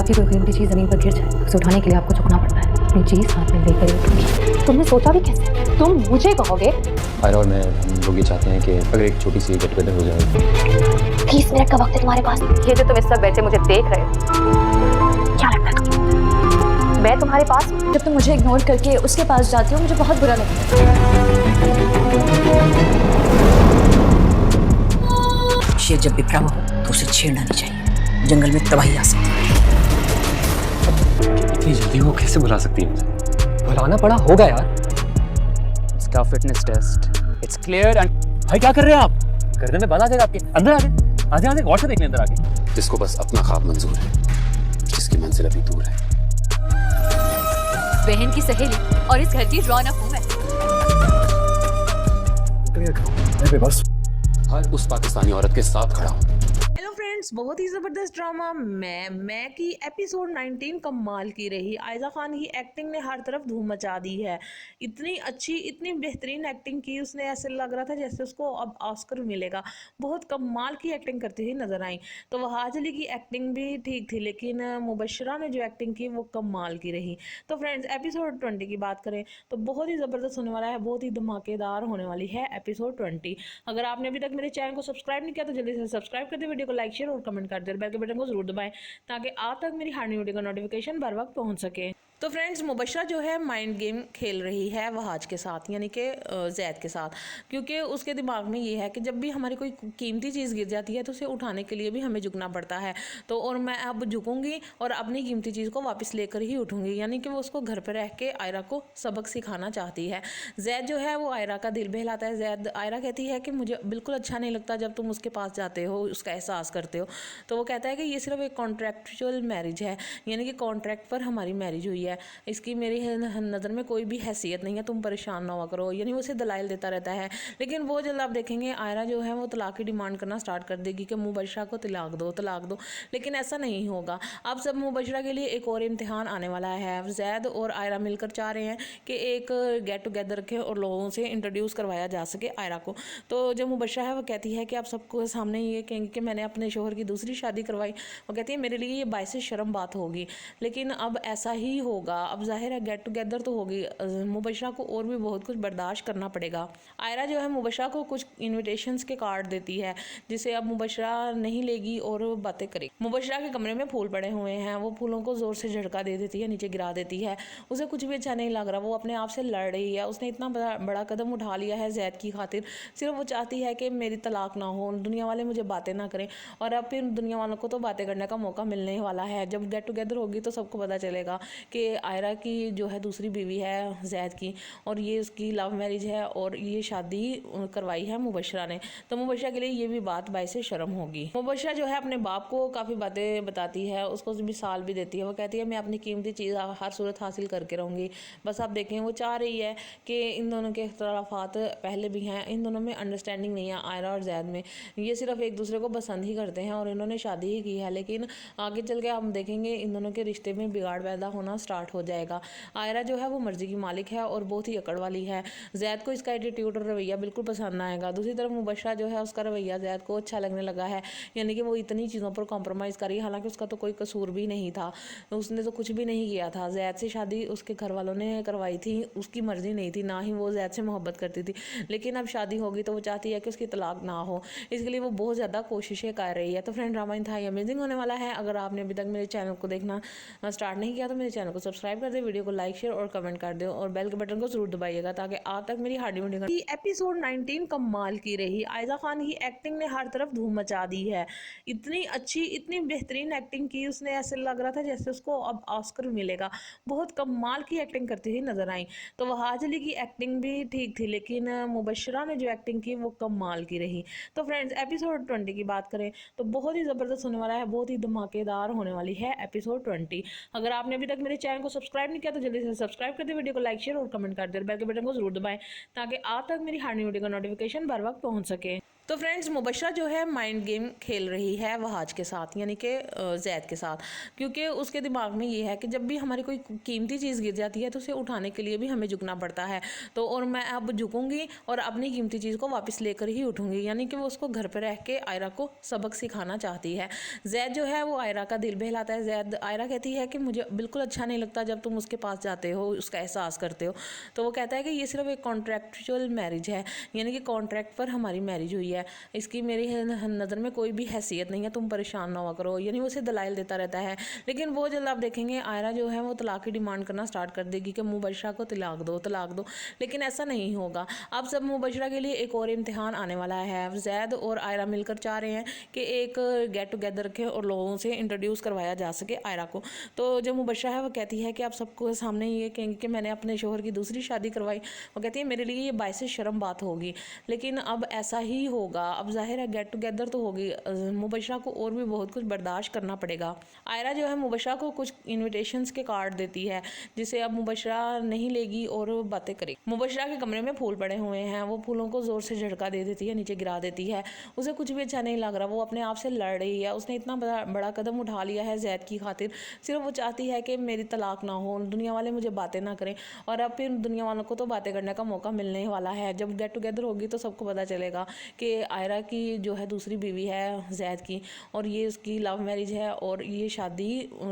आपकी कोई कीमती चीज़ ज़मीन पर गिर जाए तो उसे उठाने के लिए आपको झुकना पड़ता है। अपनी चीज़ हाथ में लेकर ही उठूंगी। तुमने सोचा भी कैसे? तुम मुझे कहोगे? आयरा और मैं हम लोग ये चाहते हैं कि अगर एक छोटी सी गेट टुगेदर हो जाए। 30 मिनट का वक्त है तुम्हारे पास। ये जो तुम इस वक्त बैठे मुझे देख रहे हो, क्या लगता है तुम्हें? मैं तुम्हारे पास हूं? जब तुम मुझे इग्नोर करके उसके पास जाती हो मुझे बहुत बुरा लगता है। शेर जब बिखरा हो तो उसे छेड़ना नहीं चाहिए, जंगल में तबाही आ सकती है। इतनी जल्दी वो कैसे बुला सकती है मुझे? बुलाना पड़ा होगा यार। इसका fitness test it's clear and भाई क्या कर रहे हैं आप? गर्दन में बाल आ जाएगा आपके। अंदर आगे आगे गौर से देख लें अंदर आगे। जिसको बस अपना ख्वाब मंजूर है, जिसकी मंजिल अभी दूर है। बहन की सहेली और इस घर की रौनक हूं मैं। बस हर उस पाकिस्तानी औरत के साथ खड़ा हूँ। हेलो फ्रेंड्स, बहुत ही ज़बरदस्त ड्रामा मैं की एपिसोड 19 कमाल की रही। आयजा खान की एक्टिंग ने हर तरफ धूम मचा दी है। इतनी अच्छी, इतनी बेहतरीन एक्टिंग की उसने, ऐसे लग रहा था जैसे उसको अब ऑस्कर मिलेगा। बहुत कमाल की एक्टिंग करती हुई नजर आई। तो वहाज अली की एक्टिंग भी ठीक थी, लेकिन मुबशरा ने जो एक्टिंग की वो कमाल की रही। तो फ्रेंड्स, एपिसोड 20 की बात करें तो बहुत ही ज़बरदस्त होने वाला है, बहुत ही धमाकेदार होने वाली है एपिसोड 20। अगर आपने अभी तक मेरे चैनल को सब्सक्राइब नहीं किया तो जल्दी से सब्सक्राइब कर दे, वीडियो को लाइक शेयर और कमेंट कर दे, बेल के बटन को जरूर दबाएं ताकि आप तक मेरी हर न्यू वीडियो का नोटिफिकेशन बर वक्त पहुंच सके। तो फ्रेंड्स, मुबशरा जो है माइंड गेम खेल रही है वहाज के साथ, यानी कि जैद के साथ, क्योंकि उसके दिमाग में ये है कि जब भी हमारी कोई कीमती चीज़ गिर जाती है तो उसे उठाने के लिए भी हमें झुकना पड़ता है। तो और मैं अब झुकूंगी और अपनी कीमती चीज़ को वापस लेकर ही उठूंगी, यानी कि वो उसको घर पर रह के आयरा को सबक सिखाना चाहती है। जैद जो है वो आयरा का दिल बहलाता है। जैद आयरा कहती है कि मुझे बिल्कुल अच्छा नहीं लगता जब तुम उसके पास जाते हो, उसका एहसास करते हो। तो वो कहता है कि ये सिर्फ एक कॉन्ट्रैक्चुअल मैरिज है, यानी कि कॉन्ट्रैक्ट पर हमारी मैरिज हुई है, इसकी मेरी नज़र में कोई भी हैसियत नहीं है, तुम परेशान ना हुआ करो। यानी वो उसे दलाइल देता रहता है। लेकिन वो जल्द आप देखेंगे आयरा जो है वो तलाक की डिमांड करना स्टार्ट कर देगी कि मुबशरा को तलाक दो, तलाक दो। लेकिन ऐसा नहीं होगा। अब सब मुबशरा के लिए एक और इम्तिहान आने वाला है। जैद और आयरा मिलकर चाह रहे हैं कि एक गेट टुगेदर रखें और लोगों से इंट्रोड्यूस करवाया जा सके आयरा को। तो जो मुबशरा है वो कहती है कि आप सबको सामने ये कहेंगे कि मैंने अपने शोहर की दूसरी शादी करवाई। वो कहती है मेरे लिए ये बाइस शर्म बात होगी, लेकिन अब ऐसा ही होगा। अब जाहिर है गेट टुगेदर तो होगी, मुबशरा को और भी बहुत कुछ बर्दाश्त करना पड़ेगा। आयरा जो है मुबशरा को कुछ इन्विटेशंस के कार्ड देती है, जिसे अब मुबशरा नहीं लेगी और बातें करेगी। मुबशरा के कमरे में फूल पड़े हुए हैं, वो फूलों को जोर से झटका दे देती है, नीचे गिरा देती है। उसे कुछ भी अच्छा नहीं लग रहा, वो अपने आप से लड़ रही है। उसने इतना बड़ा कदम उठा लिया है जैद की खातिर। सिर्फ वो चाहती है कि मेरी तलाक ना हो, दुनिया वाले मुझे बातें ना करें। और अब फिर दुनिया वालों को तो बातें करने का मौका मिलने वाला है। जब गेट टुगेदर होगी तो सबको पता चलेगा कि आयरा की जो है दूसरी बीवी है जैद की, और ये उसकी लव मैरिज है और ये शादी करवाई है मुबशरा ने। तो मुबशरा के लिए ये भी बात बाइस शर्म होगी। मुबशरा जो है अपने बाप को काफ़ी बातें बताती है, उसको मिसाल भी देती है। वो कहती है मैं अपनी कीमती चीज़ हर सूरत हासिल करके रहूँगी। बस आप देखें, वो चाह रही है कि इन दोनों के इख्तलाफात पहले भी हैं, इन दोनों में अंडरस्टैंडिंग नहीं है आयरा और जैद में। ये सिर्फ एक दूसरे को पसंद ही करते हैं और इन्होंने शादी ही की है, लेकिन आगे चल के हम देखेंगे इन दोनों के रिश्ते में बिगाड़ पैदा होना स्टार्ट हो जाएगा। आयरा जो है वो मर्जी की मालिक है और बहुत ही अकड़ वाली है। जैद को इसका एटीट्यूड और रवैया बिल्कुल पसंद आएगा। दूसरी तरफ मुबशरा जो है उसका रवैया जैद को अच्छा लगने लगा है, यानी कि वो इतनी चीज़ों पर कॉम्प्रोमाइज़ करी, हालांकि उसका तो कोई कसूर भी नहीं था, उसने तो कुछ भी नहीं किया था। जैद से शादी उसके घर वालों ने करवाई थी, उसकी मर्जी नहीं थी, ना ही वो जैद से मोहब्बत करती थी। लेकिन अब शादी होगी तो वो चाहती है कि उसकी तलाक ना हो, इसके लिए वो बहुत ज़्यादा कोशिशें कर रही है। तो फ्रेंड, ड्रामा इंतहाई अमेजिंग होने वाला है। अगर आपने अभी तक मेरे चैनल को देखना स्टार्ट नहीं किया तो मेरे चैनल को सब्सक्राइब कर दे, वीडियो को लाइक शेयर और कमेंट कर दो और बेल के बटन को जरूर दबाइएगा ताकि आप तक मेरी हर वीडियो का। एपिसोड 19 कमाल की रही। आयजा खान की एक्टिंग ने हर तरफ धूम मचा दी है। इतनी अच्छी, इतनी बेहतरीन एक्टिंग की उसने, ऐसे लग रहा था जैसे उसको अब ऑस्कर मिलेगा। बहुत कमाल की एक्टिंग करती हुई नजर आई। तो वहाज अली की एक्टिंग भी ठीक थी, लेकिन मुबशरा ने जो एक्टिंग की वो कमाल की रही। तो फ्रेंड्स, एपिसोड 20 की बात करें तो बहुत ही ज़बरदस्त होने वाला है, बहुत ही धमाकेदार होने वाली है एपिसोड 20। अगर आपने अभी तक मेरे चैनल को सब्सक्राइब नहीं किया तो जल्दी से सब्सक्राइब कर दे, वीडियो को लाइक शेयर और कमेंट कर दे, बेल के बटन को जरूर दबाएं ताकि आप तक मेरी हर न्यू वीडियो का नोटिफिकेशन बर वक्त पहुंच सके। तो फ्रेंड्स मुबशरा जो है माइंड गेम खेल रही है वहाज के साथ, यानी कि जैद के साथ, क्योंकि उसके दिमाग में ये है कि जब भी हमारी कोई कीमती चीज़ गिर जाती है तो उसे उठाने के लिए भी हमें झुकना पड़ता है। तो और मैं अब झुकूंगी और अपनी कीमती चीज़ को वापस लेकर ही उठूंगी, यानी कि वो उसको घर पर रह के आयरा को सबक सिखाना चाहती है। जैद जो है वो आयरा का दिल बहलाता है। जैद आयरा कहती है कि मुझे बिल्कुल अच्छा नहीं लगता जब तुम उसके पास जाते हो, उसका एहसास करते हो। तो वो कहता है कि ये सिर्फ एक कॉन्ट्रैक्चुअल मैरिज है, यानी कि कॉन्ट्रैक्ट पर हमारी मैरिज हुई है, इसकी मेरी नज़र में कोई भी हैसियत नहीं है, तुम परेशान ना हुआ करो, यानी वो उसे दलाइल देता रहता है। लेकिन वो जल्द आप देखेंगे आयरा जो है वो तलाक की डिमांड करना स्टार्ट कर देगी कि मुबशरा को तलाक दो तलाक दो। लेकिन ऐसा नहीं होगा। अब सब मुबशरा के लिए एक और इम्तिहान आने वाला है। जैद और आयरा मिलकर चाह रहे हैं कि एक गेट टुगेदर रखें और लोगों से इंट्रोड्यूस करवाया जा सके आयरा को। तो जो मुबशरा है वो कहती है कि आप सबको सामने ये कहेंगे कि मैंने अपने शोहर की दूसरी शादी करवाई। वो कहती है मेरे लिए ये बाइस शर्म बात होगी, लेकिन अब ऐसा ही होगा। अब जाहिर है गेट टुगेदर तो होगी, मुबशरा को और भी बहुत कुछ बर्दाश्त करना पड़ेगा। आयरा जो है मुबशरा को कुछ इन्विटेशंस के कार्ड देती है, जिसे अब मुबशरा नहीं लेगी और बातें करेगी। मुबशरा के कमरे में फूल पड़े हुए हैं, वो फूलों को ज़ोर से झटका दे देती है, नीचे गिरा देती है। उसे कुछ भी अच्छा नहीं लग रहा, वो अपने आप से लड़ रही है। उसने इतना बड़ा कदम उठा लिया है जैद की खातिर। सिर्फ वो चाहती है कि मेरी तलाक ना हो, दुनिया वाले मुझे बातें ना करें। और अब फिर दुनिया वालों को तो बातें करने का मौका मिलने वाला है। जब गेट टुगेदर होगी तो सबको पता चलेगा कि आयरा की जो है दूसरी बीवी है जैद की, और ये उसकी लव मैरिज है और ये शादी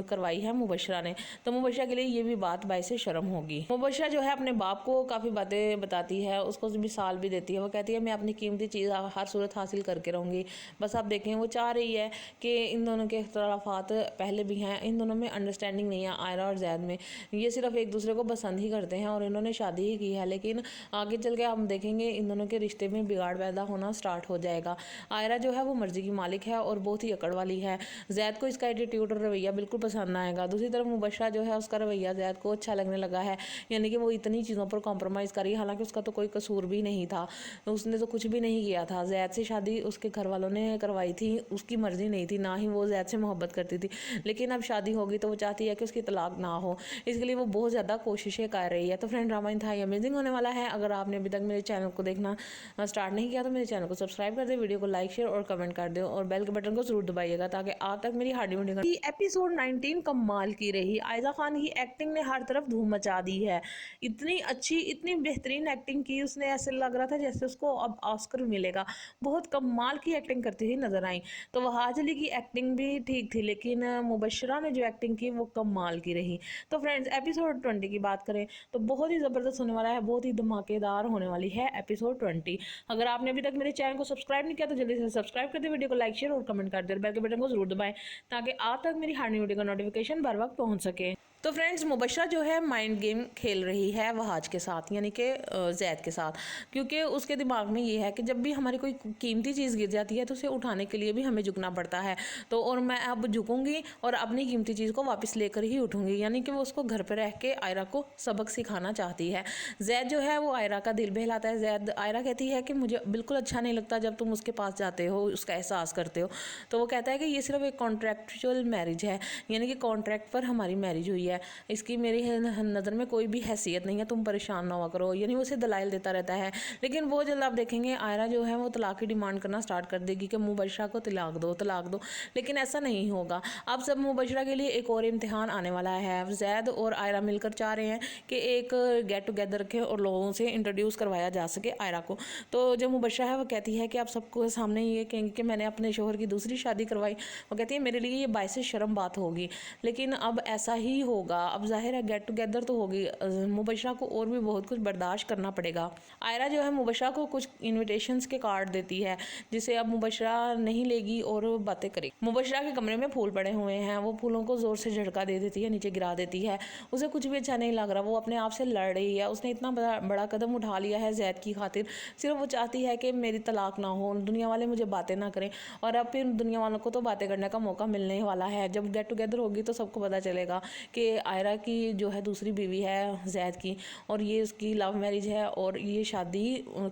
करवाई है मुबशरा ने। तो मुबशरा के लिए ये भी बात बाइस शर्म होगी। मुबशरा जो है अपने बाप को काफ़ी बातें बताती है, उसको मिसाल भी देती है। वो कहती है मैं अपनी कीमती चीज़ हर सूरत हासिल करके रहूँगी। बस आप देखें वो चाह रही है कि इन दोनों के इख्तलाफात पहले भी हैं, इन दोनों में अंडरस्टैंडिंग नहीं है आयरा और जैद में। ये सिर्फ एक दूसरे को पसंद ही करते हैं और इन्होंने शादी ही की है, लेकिन आगे चल के हम देखेंगे इन दोनों के रिश्ते में बिगाड़ पैदा होना स्टार्ट हो जाएगा। आयरा जो है वो मर्जी की मालिक है और बहुत ही अकड़ वाली है। जैद को इसका एटीट्यूड और रवैया बिल्कुल पसंद आएगा। दूसरी तरफ मुबशरा जो है उसका रवैया जैद को अच्छा लगने लगा है, यानी कि वो इतनी चीज़ों पर कॉम्प्रोमाइज़ करी, हालांकि उसका तो कोई कसूर भी नहीं था, उसने तो कुछ भी नहीं किया था। जैद से शादी उसके घर वालों ने करवाई थी, उसकी मर्जी नहीं थी, ना ही वो जैद से मोहब्बत करती थी। लेकिन अब शादी होगी तो वो चाहती है कि उसकी तलाक ना हो, इसके लिए वो बहुत ज़्यादा कोशिशें कर रही है। तो फ्रेंड ड्रामा इंतहाई अमेजिंग होने वाला है। अगर आपने अभी तक मेरे चैनल को देखना स्टार्ट नहीं किया तो मेरे चैनल को सब्सक्राइब कर दे, वीडियो को लाइक शेयर और कमेंट कर दो और बेल के बटन को जरूर दबाइएगा ताकि आप तक मेरी हार्डी वीडियो एपिसोड 19 कमाल की रही। आयजा खान की एक्टिंग ने हर तरफ धूम मचा दी है। इतनी अच्छी इतनी बेहतरीन एक्टिंग की, उसने ऐसे लग रहा था जैसे उसको अब ऑस्कर मिलेगा। बहुत कमाल की एक्टिंग करती हुई नजर आई। तो वहाज अली की एक्टिंग भी ठीक थी, लेकिन मुबशरा ने जो एक्टिंग की वो कमाल की रही। तो फ्रेंड्स एपिसोड 20 की बात करें तो बहुत ही ज़बरदस्त होने वाला है, बहुत ही धमाकेदार होने वाली है एपिसोड 20। अगर आपने अभी तक मेरे चैनल को सब्सक्राइब नहीं किया तो जल्दी से सब्सक्राइब कर दे, वीडियो को लाइक शेयर और कमेंट कर दे, बेल के बटन को जरूर दबाएं ताकि आप तक मेरी हर वीडियो का नोटिफिकेशन बर वक्त पहुंच सके। तो फ्रेंड्स मुबशरा जो है माइंड गेम खेल रही है वहाज के साथ, यानी कि जैद के साथ, क्योंकि उसके दिमाग में ये है कि जब भी हमारी कोई कीमती चीज़ गिर जाती है तो उसे उठाने के लिए भी हमें झुकना पड़ता है। तो और मैं अब झुकूंगी और अपनी कीमती चीज़ को वापस लेकर ही उठूंगी, यानी कि वो उसको घर पर रह के आयरा को सबक सिखाना चाहती है। जैद जो है वो आयरा का दिल बहलाता है। जैद आयरा कहती है कि मुझे बिल्कुल अच्छा नहीं लगता जब तुम उसके पास जाते हो, उसका एहसास करते हो। तो वो कहता है कि ये सिर्फ एक कॉन्ट्रैक्चुअल मैरिज है, यानी कि कॉन्ट्रैक्ट पर हमारी मैरिज हुई है, इसकी मेरी नज़र में कोई भी हैसियत नहीं है, तुम परेशान ना हुआ करो, यानी वो उसे दलाइल देता रहता है। लेकिन वो जल्द आप देखेंगे आयरा जो है वो तलाक की डिमांड करना स्टार्ट कर देगी कि मुबशरा को तलाक दो तलाक दो। लेकिन ऐसा नहीं होगा। अब सब मुबशरा के लिए एक और इम्तिहान आने वाला है। जैद और आयरा मिलकर चाह रहे हैं कि एक गेट टुगेदर रखें और लोगों से इंट्रोड्यूस करवाया जा सके आयरा को। तो जो मुबशरा है वो कहती है कि आप सबको सामने ये कहेंगे कि मैंने अपने शोहर की दूसरी शादी करवाई। वो कहती है मेरे लिए ये बाइस शर्म बात होगी, लेकिन अब ऐसा ही होगा। अब जाहिर है गेट टुगेदर तो होगी, मुबशरा को और भी बहुत कुछ बर्दाश्त करना पड़ेगा। आयरा जो है मुबशरा को कुछ इन्विटेशंस के कार्ड देती है, जिसे अब मुबशरा नहीं लेगी और बातें करेगी। मुबशरा के कमरे में फूल पड़े हुए हैं, वो फूलों को ज़ोर से झटका दे देती है, नीचे गिरा देती है। उसे कुछ भी अच्छा नहीं लग रहा, वो अपने आप से लड़ रही है। उसने इतना बड़ा कदम उठा लिया है जैद की खातिर। सिर्फ वो चाहती है कि मेरी तलाक ना हो, दुनिया वाले मुझे बातें ना करें। और अब फिर दुनिया वालों को तो बातें करने का मौका मिलने वाला है। जब गेट टुगेदर होगी तो सबको पता चलेगा कि आयरा की जो है दूसरी बीवी है जैद की, और ये उसकी लव मैरिज है और ये शादी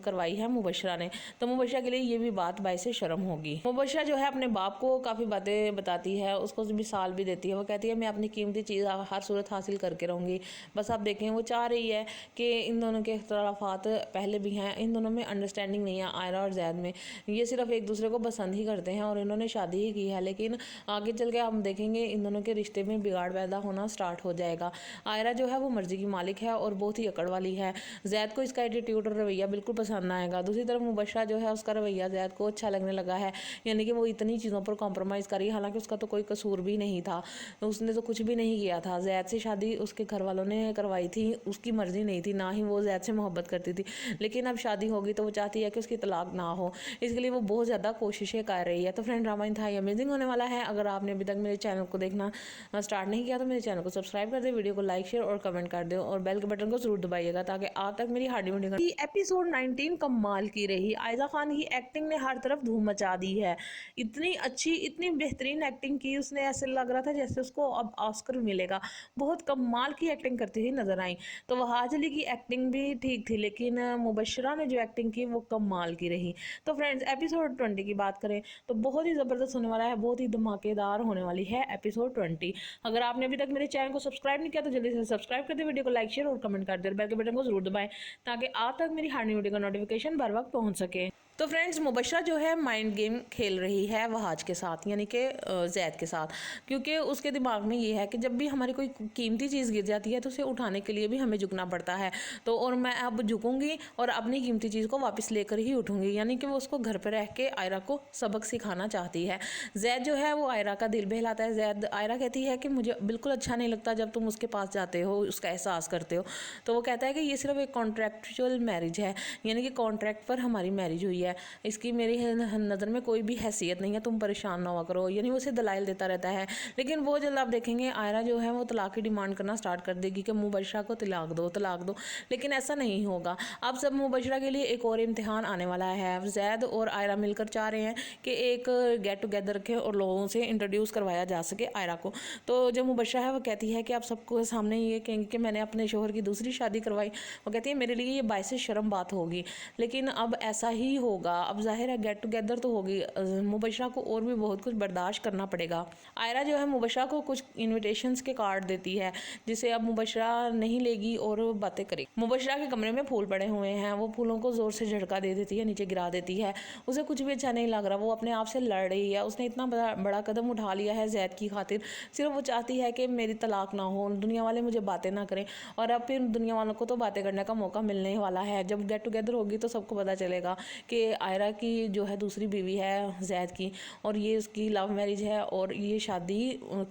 करवाई है मुबशरा ने। तो मुबशरा के लिए ये भी बात बायस शर्म होगी। मुबशरा जो है अपने बाप को काफ़ी बातें बताती है, उसको मिसाल भी देती है। वो कहती है मैं अपनी कीमती चीज़ हर सूरत हासिल करके रहूँगी, बस आप देखें। वो चाह रही है कि इन दोनों के इख्तलाफात पहले भी हैं, इन दोनों में अंडरस्टैंडिंग नहीं है आयरा और जैद में। ये सिर्फ एक दूसरे को पसंद ही करते हैं और इन्होंने शादी ही की है, लेकिन आगे चल के हम देखेंगे इन दोनों के रिश्ते में बिगाड़ पैदा होना स्टार्ट हो जाएगा। आयरा जो है वो मर्जी की मालिक है और बहुत ही अकड़ वाली है। जैद को इसका एटीट्यूड और रवैया बिल्कुल पसंद आएगा। दूसरी तरफ मुबशरा जो है उसका रवैया जैद को अच्छा लगने लगा है, यानी कि वो इतनी चीज़ों पर कॉम्प्रोमाइज़ करी, हालांकि उसका तो कोई कसूर भी नहीं था, उसने तो कुछ भी नहीं किया था। जैद से शादी उसके घर वालों ने करवाई थी, उसकी मर्जी नहीं थी, ना ही वो जैद से मोहब्बत करती थी। लेकिन अब शादी होगी तो वो चाहती है कि उसकी तलाक ना हो, इसके लिए वो बहुत ज़्यादा कोशिशें कर रही है। तो फ्रेंड ड्रामा इंतहाई अमेजिंग होने वाला है। अगर आपने अभी तक मेरे चैनल को देखना स्टार्ट नहीं किया तो मेरे चैनल को सब्सक्राइब कर दे, वीडियो को लाइक शेयर और कमेंट कर दो और बेल के बटन को जरूर दबाइएगा ताकि आप तक मेरी हार्डी वीडियो। एपिसोड 19 कमाल की रही। आयजा खान की एक्टिंग ने हर तरफ धूम मचा दी है। इतनी अच्छी, इतनी बेहतरीन एक्टिंग की उसने, ऐसे लग रहा था जैसे उसको अब ऑस्कर मिलेगा। बहुत कमाल की एक्टिंग करती हुई नजर आई। तो वहाज अली की एक्टिंग भी ठीक थी, लेकिन मुबशरा ने जो एक्टिंग की वो कमाल की रही। तो फ्रेंड्स एपिसोड 20 की बात करें तो बहुत ही ज़बरदस्त होने वाला है, बहुत ही धमाकेदार होने वाली है एपिसोड 20। अगर आपने अभी तक मेरे चैनल को सब्सक्राइब नहीं किया तो जल्दी से सब्सक्राइब कर दे, वीडियो को लाइक शेयर और कमेंट कर दे, बेल के बटन को जरूर दबाएं ताकि आप तक मेरी हर वीडियो का नोटिफिकेशन बर वक्त पहुंच सके। तो फ्रेंड्स मुबशरा जो है माइंड गेम खेल रही है वहाज के साथ, यानी कि जैद के साथ, क्योंकि उसके दिमाग में ये है कि जब भी हमारी कोई कीमती चीज़ गिर जाती है तो उसे उठाने के लिए भी हमें झुकना पड़ता है। तो और मैं अब झुकूंगी और अपनी कीमती चीज़ को वापस लेकर ही उठूंगी, यानी कि वो उसको घर पर रह के आयरा को सबक सिखाना चाहती है। जैद जो है वो आयरा का दिल बहलाता है। जैद आयरा कहती है कि मुझे बिल्कुल अच्छा नहीं लगता जब तुम उसके पास जाते हो, उसका एहसास करते हो। तो वो कहता है कि ये सिर्फ एक कॉन्ट्रैक्चुअल मैरिज है, यानी कि कॉन्ट्रैक्ट पर हमारी मैरिज हुई है, इसकी मेरी नज़र में कोई भी हैसियत नहीं है, तुम परेशान ना हुआ करो। यानी वो उसे दलाइल देता रहता है। लेकिन वो जल्द आप देखेंगे आयरा जो है वो तलाक की डिमांड करना स्टार्ट कर देगी कि मुबशरा को तलाक दो, तलाक दो। लेकिन ऐसा नहीं होगा। अब सब मुबशरा के लिए एक और इम्तिहान आने वाला है। जैद और आयरा मिलकर चाह रहे हैं कि एक गेट टुगेदर रखें और लोगों से इंट्रोड्यूस करवाया जा सके आयरा को। तो जो मुबशरा है वो कहती है कि आप सबको सामने ये कहेंगे कि मैंने अपने शोहर की दूसरी शादी करवाई। वो कहती है मेरे लिए ये बायस शर्म बात होगी, लेकिन अब ऐसा ही होगा। अब जाहिर है गेट टुगेदर तो होगी, मुबशरा को और भी बहुत कुछ बर्दाश्त करना पड़ेगा। आयरा जो है मुबशरा को कुछ इन्विटेशंस के कार्ड देती है, जिसे अब मुबशरा नहीं लेगी और बातें करेगी। मुबशरा के कमरे में फूल पड़े हुए हैं, वो फूलों को जोर से झटका दे देती है, नीचे गिरा देती है। उसे कुछ भी अच्छा नहीं लग रहा, वो अपने आप से लड़ रही है। उसने इतना बड़ा कदम उठा लिया है जैद की खातिर, सिर्फ वो चाहती है कि मेरी तलाक ना हो, दुनिया वाले मुझे बातें ना करें। और अब फिर दुनिया वालों को तो बातें करने का मौका मिलने वाला है। जब गेट टुगेदर होगी तो सबको पता चलेगा कि आयरा की जो है दूसरी बीवी है जैद की, और ये उसकी लव मैरिज है और ये शादी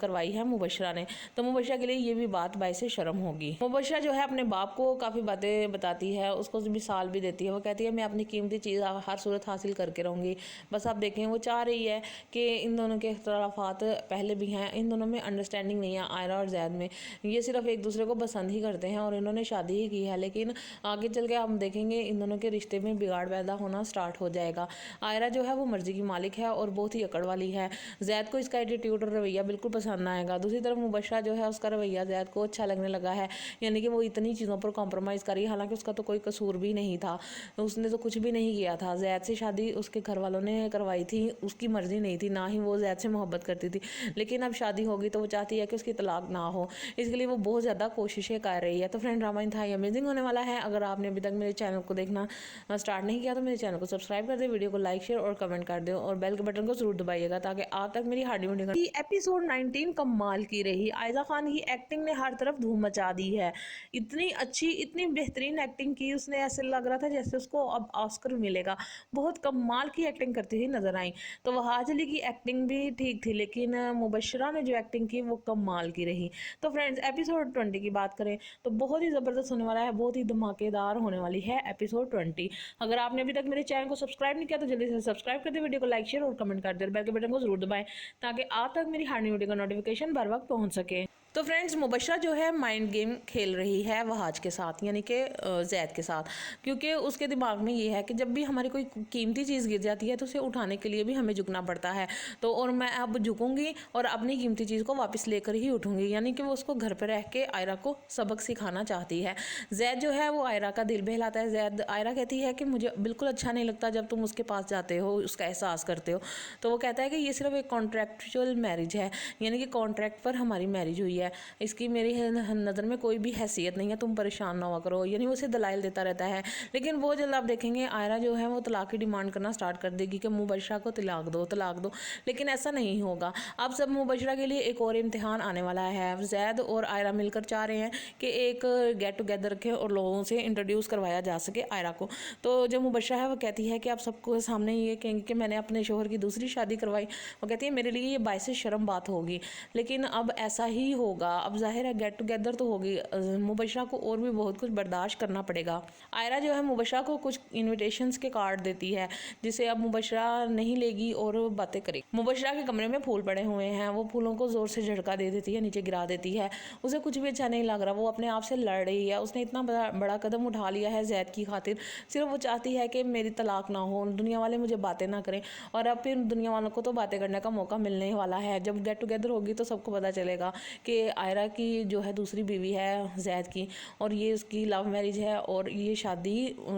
करवाई है मुबशरा ने। तो मुबशरा के लिए ये भी बात बायस शर्म होगी। मुबशरा जो है अपने बाप को काफ़ी बातें बताती है, उसको मिसाल भी देती है। वो कहती है मैं अपनी कीमती चीज़ हर सूरत हासिल करके रहूँगी, बस आप देखें। वो चाह रही है कि इन दोनों के इख्तलाफात पहले भी हैं, इन दोनों में अंडरस्टैंडिंग नहीं है आयरा और जैद में। ये सिर्फ एक दूसरे को पसंद ही करते हैं और इन्होंने शादी ही की है, लेकिन आगे चल के हम देखेंगे इन दोनों के रिश्ते में बिगाड़ पैदा होना स्टार्ट हो जाएगा। आयरा जो है वो मर्जी की मालिक है और बहुत ही अकड़ वाली है। जैद को इसका एटीट्यूड और रवैया बिल्कुल पसंद आएगा। दूसरी तरफ मुबशरा जो है उसका रवैया जैद को अच्छा लगने लगा है, यानी कि वो इतनी चीज़ों पर कॉम्प्रोमाइज़ करी, हालांकि उसका तो कोई कसूर भी नहीं था, उसने तो कुछ भी नहीं किया था। जैद से शादी उसके घर वालों ने करवाई थी, उसकी मर्जी नहीं थी, ना ही वो जैद से मोहब्बत करती थी। लेकिन अब शादी होगी तो वो चाहती है कि उसकी तलाक ना हो, इसके लिए वो बहुत ज़्यादा कोशिशें कर रही है। तो फ्रेंड ड्रामा इंतहाई अमेजिंग होने वाला है। अगर आपने अभी तक मेरे चैनल को देखना स्टार्ट नहीं किया तो मेरे चैनल को सब्सक्राइब कर दे, वीडियो को लाइक शेयर और कमेंट कर दो और बेल के बटन को जरूर दबाइएगा ताकि आप तक मेरी हार्डी वीडियो। एपिसोड 19 कमाल की रही। आयजा खान की एक्टिंग ने हर तरफ धूम मचा दी है। इतनी अच्छी, इतनी बेहतरीन एक्टिंग की उसने, ऐसे लग रहा था जैसे उसको अब ऑस्कर मिलेगा। बहुत कमाल की एक्टिंग करती हुई नजर आई। तो वहाज अली की एक्टिंग भी ठीक थी, लेकिन मुबशरा ने जो एक्टिंग की वो कमाल की रही। तो फ्रेंड्स एपिसोड 20 की बात करें तो बहुत ही ज़बरदस्त होने वाला है, बहुत ही धमाकेदार होने वाली है एपिसोड 20। अगर आपने अभी तक मेरे चैनल को सब्सक्राइब नहीं किया तो जल्दी से सब्सक्राइब कर दे, वीडियो को लाइक शेयर और कमेंट कर दे, बेल के बटन को जरूर दबाएं ताकि आप तक मेरी हर वीडियो का नोटिफिकेशन बर वक्त पहुंच सके। तो फ्रेंड्स मुबशरा जो है माइंड गेम खेल रही है वहाज के साथ, यानी कि जैद के साथ, क्योंकि उसके दिमाग में ये है कि जब भी हमारी कोई कीमती चीज़ गिर जाती है तो उसे उठाने के लिए भी हमें झुकना पड़ता है, तो और मैं अब झुकूंगी और अपनी कीमती चीज़ को वापस लेकर ही उठूंगी, यानी कि वो उसको घर पर रह के आयरा को सबक सिखाना चाहती है। जैद जो है वो आयरा का दिल बहलाता है। जैद आयरा कहती है कि मुझे बिल्कुल अच्छा नहीं लगता जब तुम उसके पास जाते हो, उसका एहसास करते हो। तो वो कहता है कि ये सिर्फ एक कॉन्ट्रैक्चुअल मैरिज है, यानी कि कॉन्ट्रैक्ट पर हमारी मैरिज हुई है, इसकी मेरी नज़र में कोई भी हैसियत नहीं है, तुम परेशान ना हुआ करो, यानी वो उसे दलाइल देता रहता है। लेकिन वो जल्द आप देखेंगे आयरा जो है वो तलाक की डिमांड करना स्टार्ट कर देगी कि मुबशरा को तलाक दो तलाक दो, लेकिन ऐसा नहीं होगा। अब सब मुबशरा के लिए एक और इम्तिहान आने वाला है। जैद और आयरा मिलकर चाह रहे हैं कि एक गेट टुगेदर रखें और लोगों से इंट्रोड्यूस करवाया जा सके आयरा को। तो जो मुबशरा है वो कहती है कि आप सबको सामने ये कहेंगे कि मैंने अपने शोहर की दूसरी शादी करवाई। वो कहती है मेरे लिए ये बाइस शर्म बात होगी, लेकिन अब ऐसा ही होगा। अब जाहिर है गेट टुगेदर तो होगी, मुबशरा को और भी बहुत कुछ बर्दाश्त करना पड़ेगा। आयरा जो है मुबशरा को कुछ इन्विटेशंस के कार्ड देती है, जिसे अब मुबशरा नहीं लेगी और बातें करेगी। मुबशरा के कमरे में फूल पड़े हुए हैं, वो फूलों को ज़ोर से झटका दे देती है, नीचे गिरा देती है। उसे कुछ भी अच्छा नहीं लग रहा, वो अपने आप से लड़ रही है। उसने इतना बड़ा कदम उठा लिया है जैद की खातिर, सिर्फ वो चाहती है कि मेरी तलाक ना हो, दुनिया वाले मुझे बातें ना करें। और अब फिर दुनिया वालों को तो बातें करने का मौका मिलने वाला है, जब गेट टुगेदर होगी तो सबको पता चलेगा कि आयरा की जो है दूसरी बीवी है जैद की, और ये उसकी लव मैरिज है और ये शादी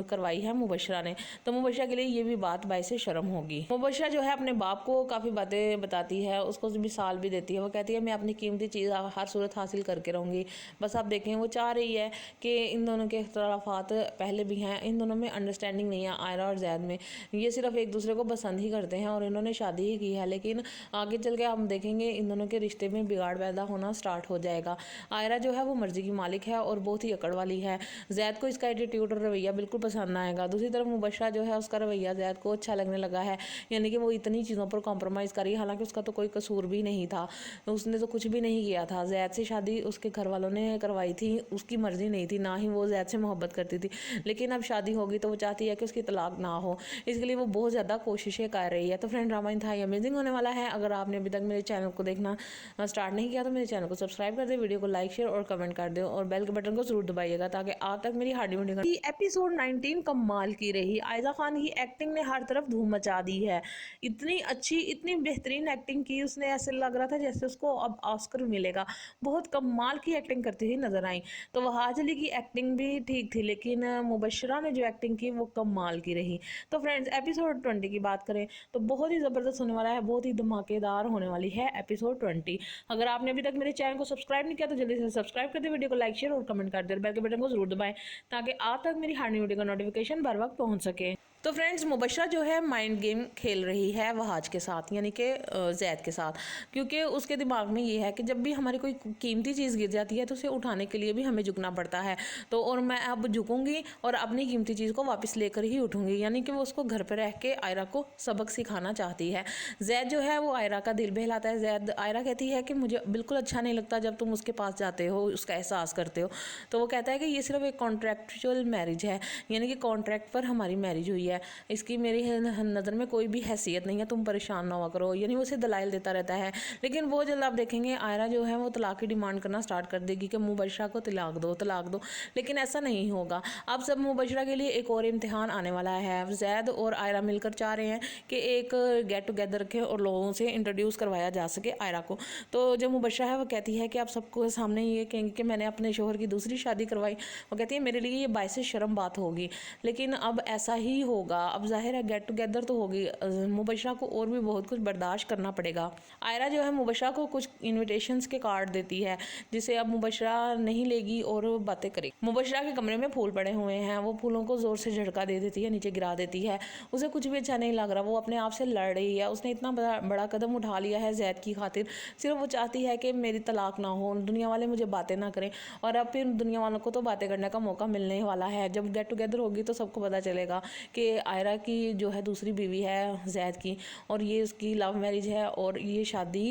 करवाई है मुबशरा ने। तो मुबशरा के लिए ये भी बात बाइस शर्म होगी। मुबशरा जो है अपने बाप को काफ़ी बातें बताती है, उसको मिसाल भी देती है। वो कहती है मैं अपनी कीमती चीज़ हर सूरत हासिल करके रहूँगी। बस आप देखें वो चाह रही है कि इन दोनों के इख्तलाफात पहले भी हैं, इन दोनों में अंडरस्टैंडिंग नहीं है आयरा और जैद में, ये सिर्फ एक दूसरे को पसंद ही करते हैं और इन्होंने शादी ही की है। लेकिन आगे चल के हम देखेंगे इन दोनों के रिश्ते में बिगाड़ पैदा होना स्टार्ट हो जाएगा। आयरा जो है वो मर्जी की मालिक है और बहुत ही अकड़ वाली है। जैद को इसका एटीट्यूड और रवैया बिल्कुल पसंद आएगा। दूसरी तरफ मुबशरा जो है उसका रवैया जैद को अच्छा लगने लगा है, यानी कि वो इतनी चीज़ों पर कॉम्प्रोमाइज़ करी, हालांकि उसका तो कोई कसूर भी नहीं था, उसने तो कुछ भी नहीं किया था। जैद से शादी उसके घर वालों ने करवाई थी, उसकी मर्जी नहीं थी, ना ही वो जैद से मोहब्बत करती थी। लेकिन अब शादी होगी तो वो चाहती है कि उसकी तलाक ना हो, इसके लिए वो बहुत ज़्यादा कोशिशें कर रही है। तो फ्रेंड ड्रामा इंतहाई अमेजिंग होने वाला है। अगर आपने अभी तक मेरे चैनल को देखना स्टार्ट नहीं किया तो मेरे चैनल को सब्सक्राइब कर दे, वीडियो को लाइक शेयर और कमेंट कर दो और बेल के बटन को जरूर दबाइएगा ताकि आप तक मेरी हार्डी वीडियो। एपिसोड 19 कमाल की रही। आयजा खान की एक्टिंग ने हर तरफ धूम मचा दी है। इतनी अच्छी इतनी बेहतरीन एक्टिंग की, उसने ऐसे लग रहा था जैसे उसको अब ऑस्कर मिलेगा। बहुत कमाल की एक्टिंग करती हुई नजर आई। तो वहाज अली की एक्टिंग भी ठीक थी, लेकिन मुबशरा ने जो एक्टिंग की वो कमाल की रही। तो फ्रेंड्स एपिसोड 20 की बात करें तो बहुत ही ज़बरदस्त होने वाला है, बहुत ही धमाकेदार होने वाली है एपिसोड 20। अगर आपने अभी तक मेरे चैनल को सब्सक्राइब नहीं किया तो जल्दी से सब्सक्राइब कर दे, वीडियो को लाइक शेयर और कमेंट कर दे, बेल के बटन को जरूर दबाएं ताकि आप तक मेरी हर वीडियो का नोटिफिकेशन बर वक्त पहुंच सके। तो फ्रेंड्स मुबशरा जो है माइंड गेम खेल रही है वहाज के साथ, यानी कि जैद के साथ, क्योंकि उसके दिमाग में ये है कि जब भी हमारी कोई कीमती चीज़ गिर जाती है तो उसे उठाने के लिए भी हमें झुकना पड़ता है, तो और मैं अब झुकूंगी और अपनी कीमती चीज़ को वापस लेकर ही उठूंगी, यानी कि वो उसको घर पर रह के आयरा को सबक सिखाना चाहती है। जैद जो है वो आयरा का दिल बहलाता है। जैद आयरा कहती है कि मुझे बिल्कुल अच्छा नहीं लगता जब तुम उसके पास जाते हो, उसका एहसास करते हो। तो वो कहता है कि ये सिर्फ एक कॉन्ट्रैक्चुअल मैरिज है, यानी कि कॉन्ट्रैक्ट पर हमारी मैरिज हुई है, इसकी मेरी नज़र में कोई भी हैसियत नहीं है, तुम परेशान ना हुआ करो, यानी वो उसे दलाइल देता रहता है। लेकिन वो जल्द आप देखेंगे आयरा जो है वो तलाक की डिमांड करना स्टार्ट कर देगी कि मुबशरा को तलाक दो, लेकिन ऐसा नहीं होगा। अब सब मुबशरा के लिए एक और इम्तिहान आने वाला है। जैद और आयरा मिलकर चाह रहे हैं कि एक गेट टुगेदर रखें और लोगों से इंट्रोड्यूस करवाया जा सके आयरा को। तो जो मुबशरा है वो कहती है कि आप सबको सामने ये कहेंगे कि मैंने अपने शोहर की दूसरी शादी करवाई। वो कहती है मेरे लिए ये बाइस शर्म बात होगी, लेकिन अब ऐसा ही होगा। अब जाहिर है गेट टुगेदर तो होगी, मुबशरा को और भी बहुत कुछ बर्दाश्त करना पड़ेगा। आयरा जो है मुबशरा को कुछ इन्विटेशंस के कार्ड देती है, जिसे अब मुबशरा नहीं लेगी और बातें करेगी। मुबशरा के कमरे में फूल पड़े हुए हैं, वो फूलों को ज़ोर से झटका दे देती है, नीचे गिरा देती है। उसे कुछ भी अच्छा नहीं लग रहा, वो अपने आप से लड़ रही है। उसने इतना बड़ा कदम उठा लिया है जैद की खातिर, सिर्फ वो चाहती है कि मेरी तलाक ना हो, दुनिया वाले मुझे बातें ना करें। और अब फिर दुनिया वालों को तो बातें करने का मौका मिलने वाला है, जब गेट टुगेदर होगी तो सबको पता चलेगा कि आयरा की जो है दूसरी बीवी है जैद की, और ये उसकी लव मैरिज है और ये शादी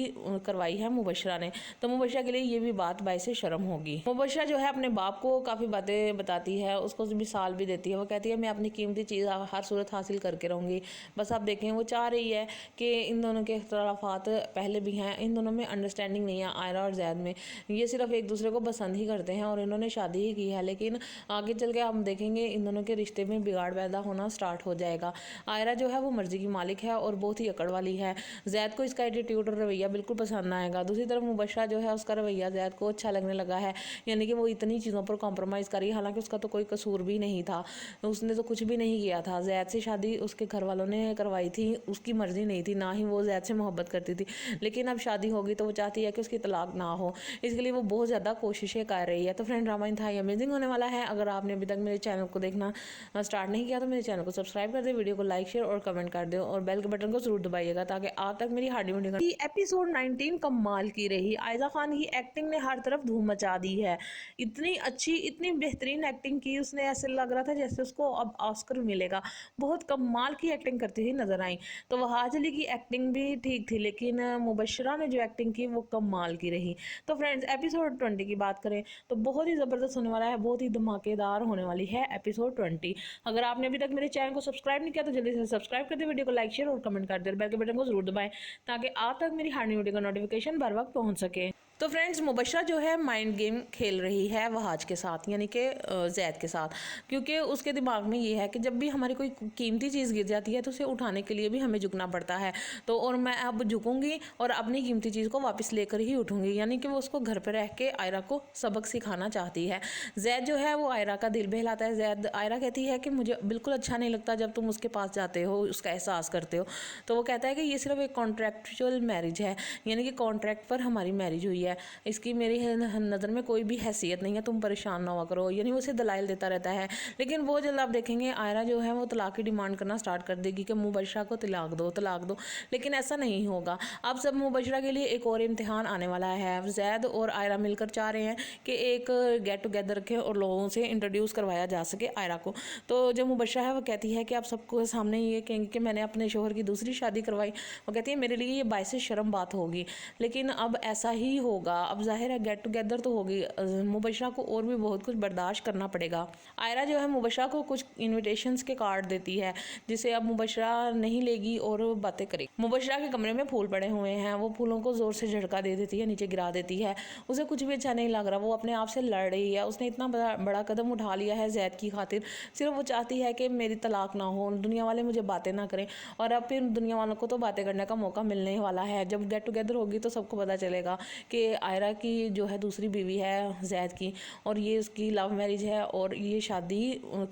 करवाई है मुबशरा ने। तो मुबशरा के लिए ये भी बात बायस शर्म होगी। मुबशरा जो है अपने बाप को काफ़ी बातें बताती है, उसको मिसाल भी देती है। वो कहती है मैं अपनी कीमती चीज़ हर सूरत हासिल करके रहूँगी, बस आप देखें। वो चाह रही है कि इन दोनों के इख्तलाफात पहले भी हैं, इन दोनों में अंडरस्टैंडिंग नहीं है आयरा और जैद में। ये सिर्फ एक दूसरे को पसंद ही करते हैं और इन्होंने शादी ही की है, लेकिन आगे चल के हम देखेंगे इन दोनों के रिश्ते में बिगाड़ पैदा होना स्टार्ट हो जाएगा। आयरा जो है वो मर्जी की मालिक है और बहुत ही अकड़ वाली है। जैद को इसका एटीट्यूड और रवैया बिल्कुल पसंद आएगा। दूसरी तरफ मुबशरा जो है उसका रवैया जैद को अच्छा लगने लगा है, यानी कि वो इतनी चीज़ों पर कॉम्प्रोमाइज़ करी, हालांकि उसका तो कोई कसूर भी नहीं था, उसने तो कुछ भी नहीं किया था। जैद से शादी उसके घर वालों ने करवाई थी, उसकी मर्जी नहीं थी, ना ही वो जैद से मोहब्बत करती थी। लेकिन अब शादी होगी तो वो चाहती है कि उसकी तलाक ना हो, इसके लिए वो बहुत ज़्यादा कोशिशें कर रही है। तो फ्रेंड, ड्रामा इंतहाई अमेजिंग होने वाला है। अगर आपने अभी तक मेरे चैनल को देखना स्टार्ट नहीं किया तो मेरे चैनल को सब्सक्राइब कर दे, वीडियो को लाइक शेयर और कमेंट कर दो और बेल के बटन को जरूर दबाइएगा ताकि आप तक मेरी हार्डी वीडियो। एपिसोड 19 कमाल की रही। आयजा खान की एक्टिंग ने हर तरफ धूम मचा दी है। इतनी अच्छी, इतनी बेहतरीन एक्टिंग की उसने, ऐसे लग रहा था जैसे उसको अब ऑस्कर मिलेगा। बहुत कमाल की एक्टिंग करती हुई नजर आई। तो वहाज अली की एक्टिंग भी ठीक थी, लेकिन मुबशरा ने जो एक्टिंग की वो कमाल की रही। तो फ्रेंड्स, एपिसोड 20 की बात करें तो बहुत ही ज़बरदस्त होने वाला है, बहुत ही धमाकेदार होने वाली है एपिसोड 20। अगर आपने अभी तक मेरे चैनल को सब्सक्राइब नहीं किया तो जल्दी से सब्सक्राइब कर दे, वीडियो को लाइक शेयर और कमेंट कर दे, बेल के बटन को जरूर दबाएं ताकि आप तक मेरी हर वीडियो का नोटिफिकेशन बर वक्त पहुंच सके। तो फ्रेंड्स, मुबशरा जो है माइंड गेम खेल रही है वहाज के साथ, यानी कि जैद के साथ, क्योंकि उसके दिमाग में ये है कि जब भी हमारी कोई कीमती चीज़ गिर जाती है तो उसे उठाने के लिए भी हमें झुकना पड़ता है। तो और मैं अब झुकूंगी और अपनी कीमती चीज़ को वापस लेकर ही उठूंगी, यानी कि वो उसको घर पर रह के आयरा को सबक सिखाना चाहती है। जैद जो है वो आयरा का दिल बहलाता है। जैद आयरा कहती है कि मुझे बिल्कुल अच्छा नहीं लगता जब तुम उसके पास जाते हो, उसका एहसास करते हो। तो वो कहता है कि ये सिर्फ एक कॉन्ट्रैक्चुअल मैरिज है, यानी कि कॉन्ट्रैक्ट पर हमारी मैरिज हुई है, इसकी मेरी नज़र में कोई भी हैसियत नहीं है, तुम परेशान ना हुआ करो। यानी वो उसे दलाइल देता रहता है। लेकिन वो जल्द आप देखेंगे आयरा जो है वो तलाक की डिमांड करना स्टार्ट कर देगी कि मुबशरा को तलाक दो, तलाक दो। लेकिन ऐसा नहीं होगा। अब सब मुबशरा के लिए एक और इम्तिहान आने वाला है। जैद और आयरा मिलकर चाह रहे हैं कि एक गेट टुगेदर रखें और लोगों से इंट्रोड्यूस करवाया जा सके आयरा को। तो जो मुबशरा है वो कहती है कि आप सबको सामने ये कहेंगे कि मैंने अपने शोहर की दूसरी शादी करवाई। वो कहती है मेरे लिए ये बायस शर्म बात होगी, लेकिन अब ऐसा ही होगा। अब जाहिर है गेट टुगेदर तो होगी, मुबशरा को और भी बहुत कुछ बर्दाश्त करना पड़ेगा। आयरा जो है मुबशरा को कुछ इन्विटेशंस के कार्ड देती है, जिसे अब मुबशरा नहीं लेगी और बातें करेगी। मुबशरा के कमरे में फूल पड़े हुए हैं, वो फूलों को जोर से झटका दे देती है, नीचे गिरा देती है। उसे कुछ भी अच्छा नहीं लग रहा, वो अपने आप से लड़ रही है। उसने इतना बड़ा कदम उठा लिया है जैद की खातिर, सिर्फ वो चाहती है कि मेरी तलाक ना हो, दुनिया वाले मुझे बातें ना करें। और अब फिर दुनिया वालों को तो बातें करने का मौका मिलने वाला है। जब गेट टुगेदर होगी तो सबको पता चलेगा कि आयरा की जो है दूसरी बीवी है जैद की, और ये उसकी लव मैरिज है और ये शादी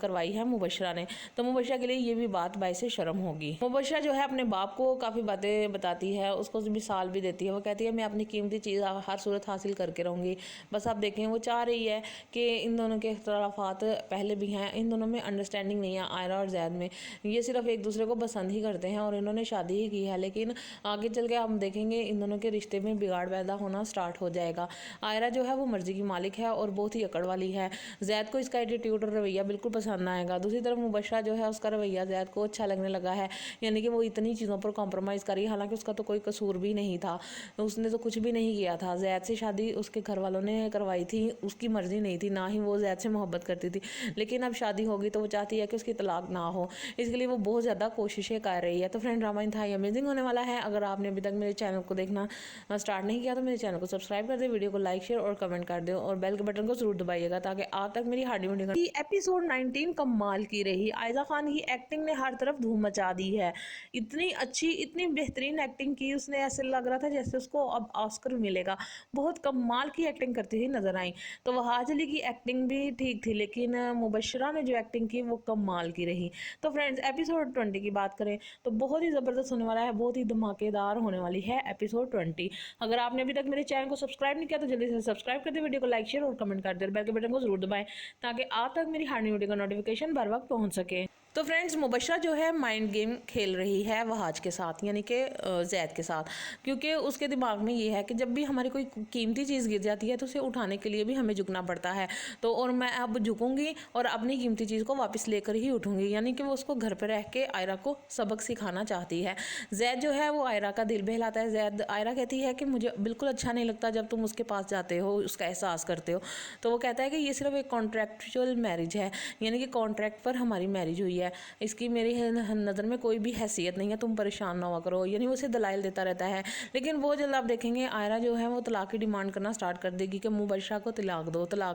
करवाई है मुबशरा ने। तो मुबशरा के लिए ये भी बात बायस शर्म होगी। मुबशरा जो है अपने बाप को काफ़ी बातें बताती है, उसको मिसाल भी देती है। वो कहती है मैं अपनी कीमती चीज़ हर सूरत हासिल करके रहूँगी, बस आप देखें। वो चाह रही है कि इन दोनों के इख्तलाफात पहले भी हैं, इन दोनों में अंडरस्टैंडिंग नहीं है आयरा और जैद में। ये सिर्फ एक दूसरे को पसंद ही करते हैं और इन्होंने शादी ही की है, लेकिन आगे चल के हम देखेंगे इन दोनों के रिश्ते में बिगाड़ पैदा होना स्टार्ट हो जाएगा। आयरा जो है वो मर्जी की मालिक है और बहुत ही अकड़ वाली है। जैद को इसका एटीट्यूड और रवैया बिल्कुल पसंद आएगा। दूसरी तरफ मुबशरा जो है उसका रवैया जैद को अच्छा लगने लगा है, यानी कि वो इतनी चीज़ों पर कॉम्प्रोमाइज़ करी, हालांकि उसका तो कोई कसूर भी नहीं था, उसने तो कुछ भी नहीं किया था। जैद से शादी उसके घर वालों ने करवाई थी, उसकी मर्जी नहीं थी, ना ही वो जैद से मोहब्बत करती थी। लेकिन अब शादी होगी तो वो चाहती है कि उसकी तलाक ना हो, इसके लिए वो बहुत ज़्यादा कोशिशें कर रही है। तो फ्रेंड, ड्रामा इंतहाई अमेजिंग होने वाला है। अगर आपने अभी तक मेरे चैनल को देखना स्टार्ट नहीं किया तो मेरे चैनल को सब्सक्राइब कर दे, वीडियो को लाइक शेयर और कमेंट कर दो और बेल के बटन को जरूर दबाइएगा ताकि आप तक मेरी हार्डी वीडियो। एपिसोड 19 कमाल की रही। आयजा खान की एक्टिंग ने हर तरफ धूम मचा दी है। इतनी अच्छी, इतनी बेहतरीन एक्टिंग की उसने, ऐसे लग रहा था जैसे उसको अब ऑस्कर मिलेगा। बहुत कमाल की एक्टिंग करती हुई नजर आई। तो वहाज अली की एक्टिंग भी ठीक थी, लेकिन मुबशरा ने जो एक्टिंग की वो कमाल की रही। तो फ्रेंड्स, एपिसोड 20 की बात करें तो बहुत ही ज़बरदस्त होने वाला है, बहुत ही धमाकेदार होने वाली है एपिसोड 20। अगर आपने अभी तक मेरे चैनल को सब्सक्राइब नहीं किया तो जल्दी से सब्सक्राइब कर दे, वीडियो को लाइक शेयर और कमेंट कर दे, बेल के बटन को जरूर दबाएं ताकि आप तक मेरी हर वीडियो का नोटिफिकेशन बर वक्त पहुंच सके। तो फ्रेंड्स मुबशरा जो है माइंड गेम खेल रही है वहाज के साथ, यानी कि जैद के साथ, क्योंकि उसके दिमाग में ये है कि जब भी हमारी कोई कीमती चीज़ गिर जाती है तो उसे उठाने के लिए भी हमें झुकना पड़ता है, तो और मैं अब झुकूंगी और अपनी कीमती चीज़ को वापस लेकर ही उठूंगी, यानी कि वो उसको घर पर रह के आयरा को सबक सिखाना चाहती है। जैद जो है वो आयरा का दिल बहलाता है। जैद आयरा कहती है कि मुझे बिल्कुल अच्छा नहीं लगता जब तुम उसके पास जाते हो, उसका एहसास करते हो। तो वो कहता है कि ये सिर्फ एक कॉन्ट्रैक्चुअल मैरिज है, यानी कि कॉन्ट्रैक्ट पर हमारी मैरिज हुई है, इसकी मेरी नज़र में कोई भी हैसियत नहीं है, तुम परेशान ना हुआ करो, यानी वो उसे दलाइल देता रहता है। लेकिन वो जल्द आप देखेंगे आयरा जो है वो तलाक की डिमांड करना स्टार्ट कर देगी कि मुबशरा को तलाक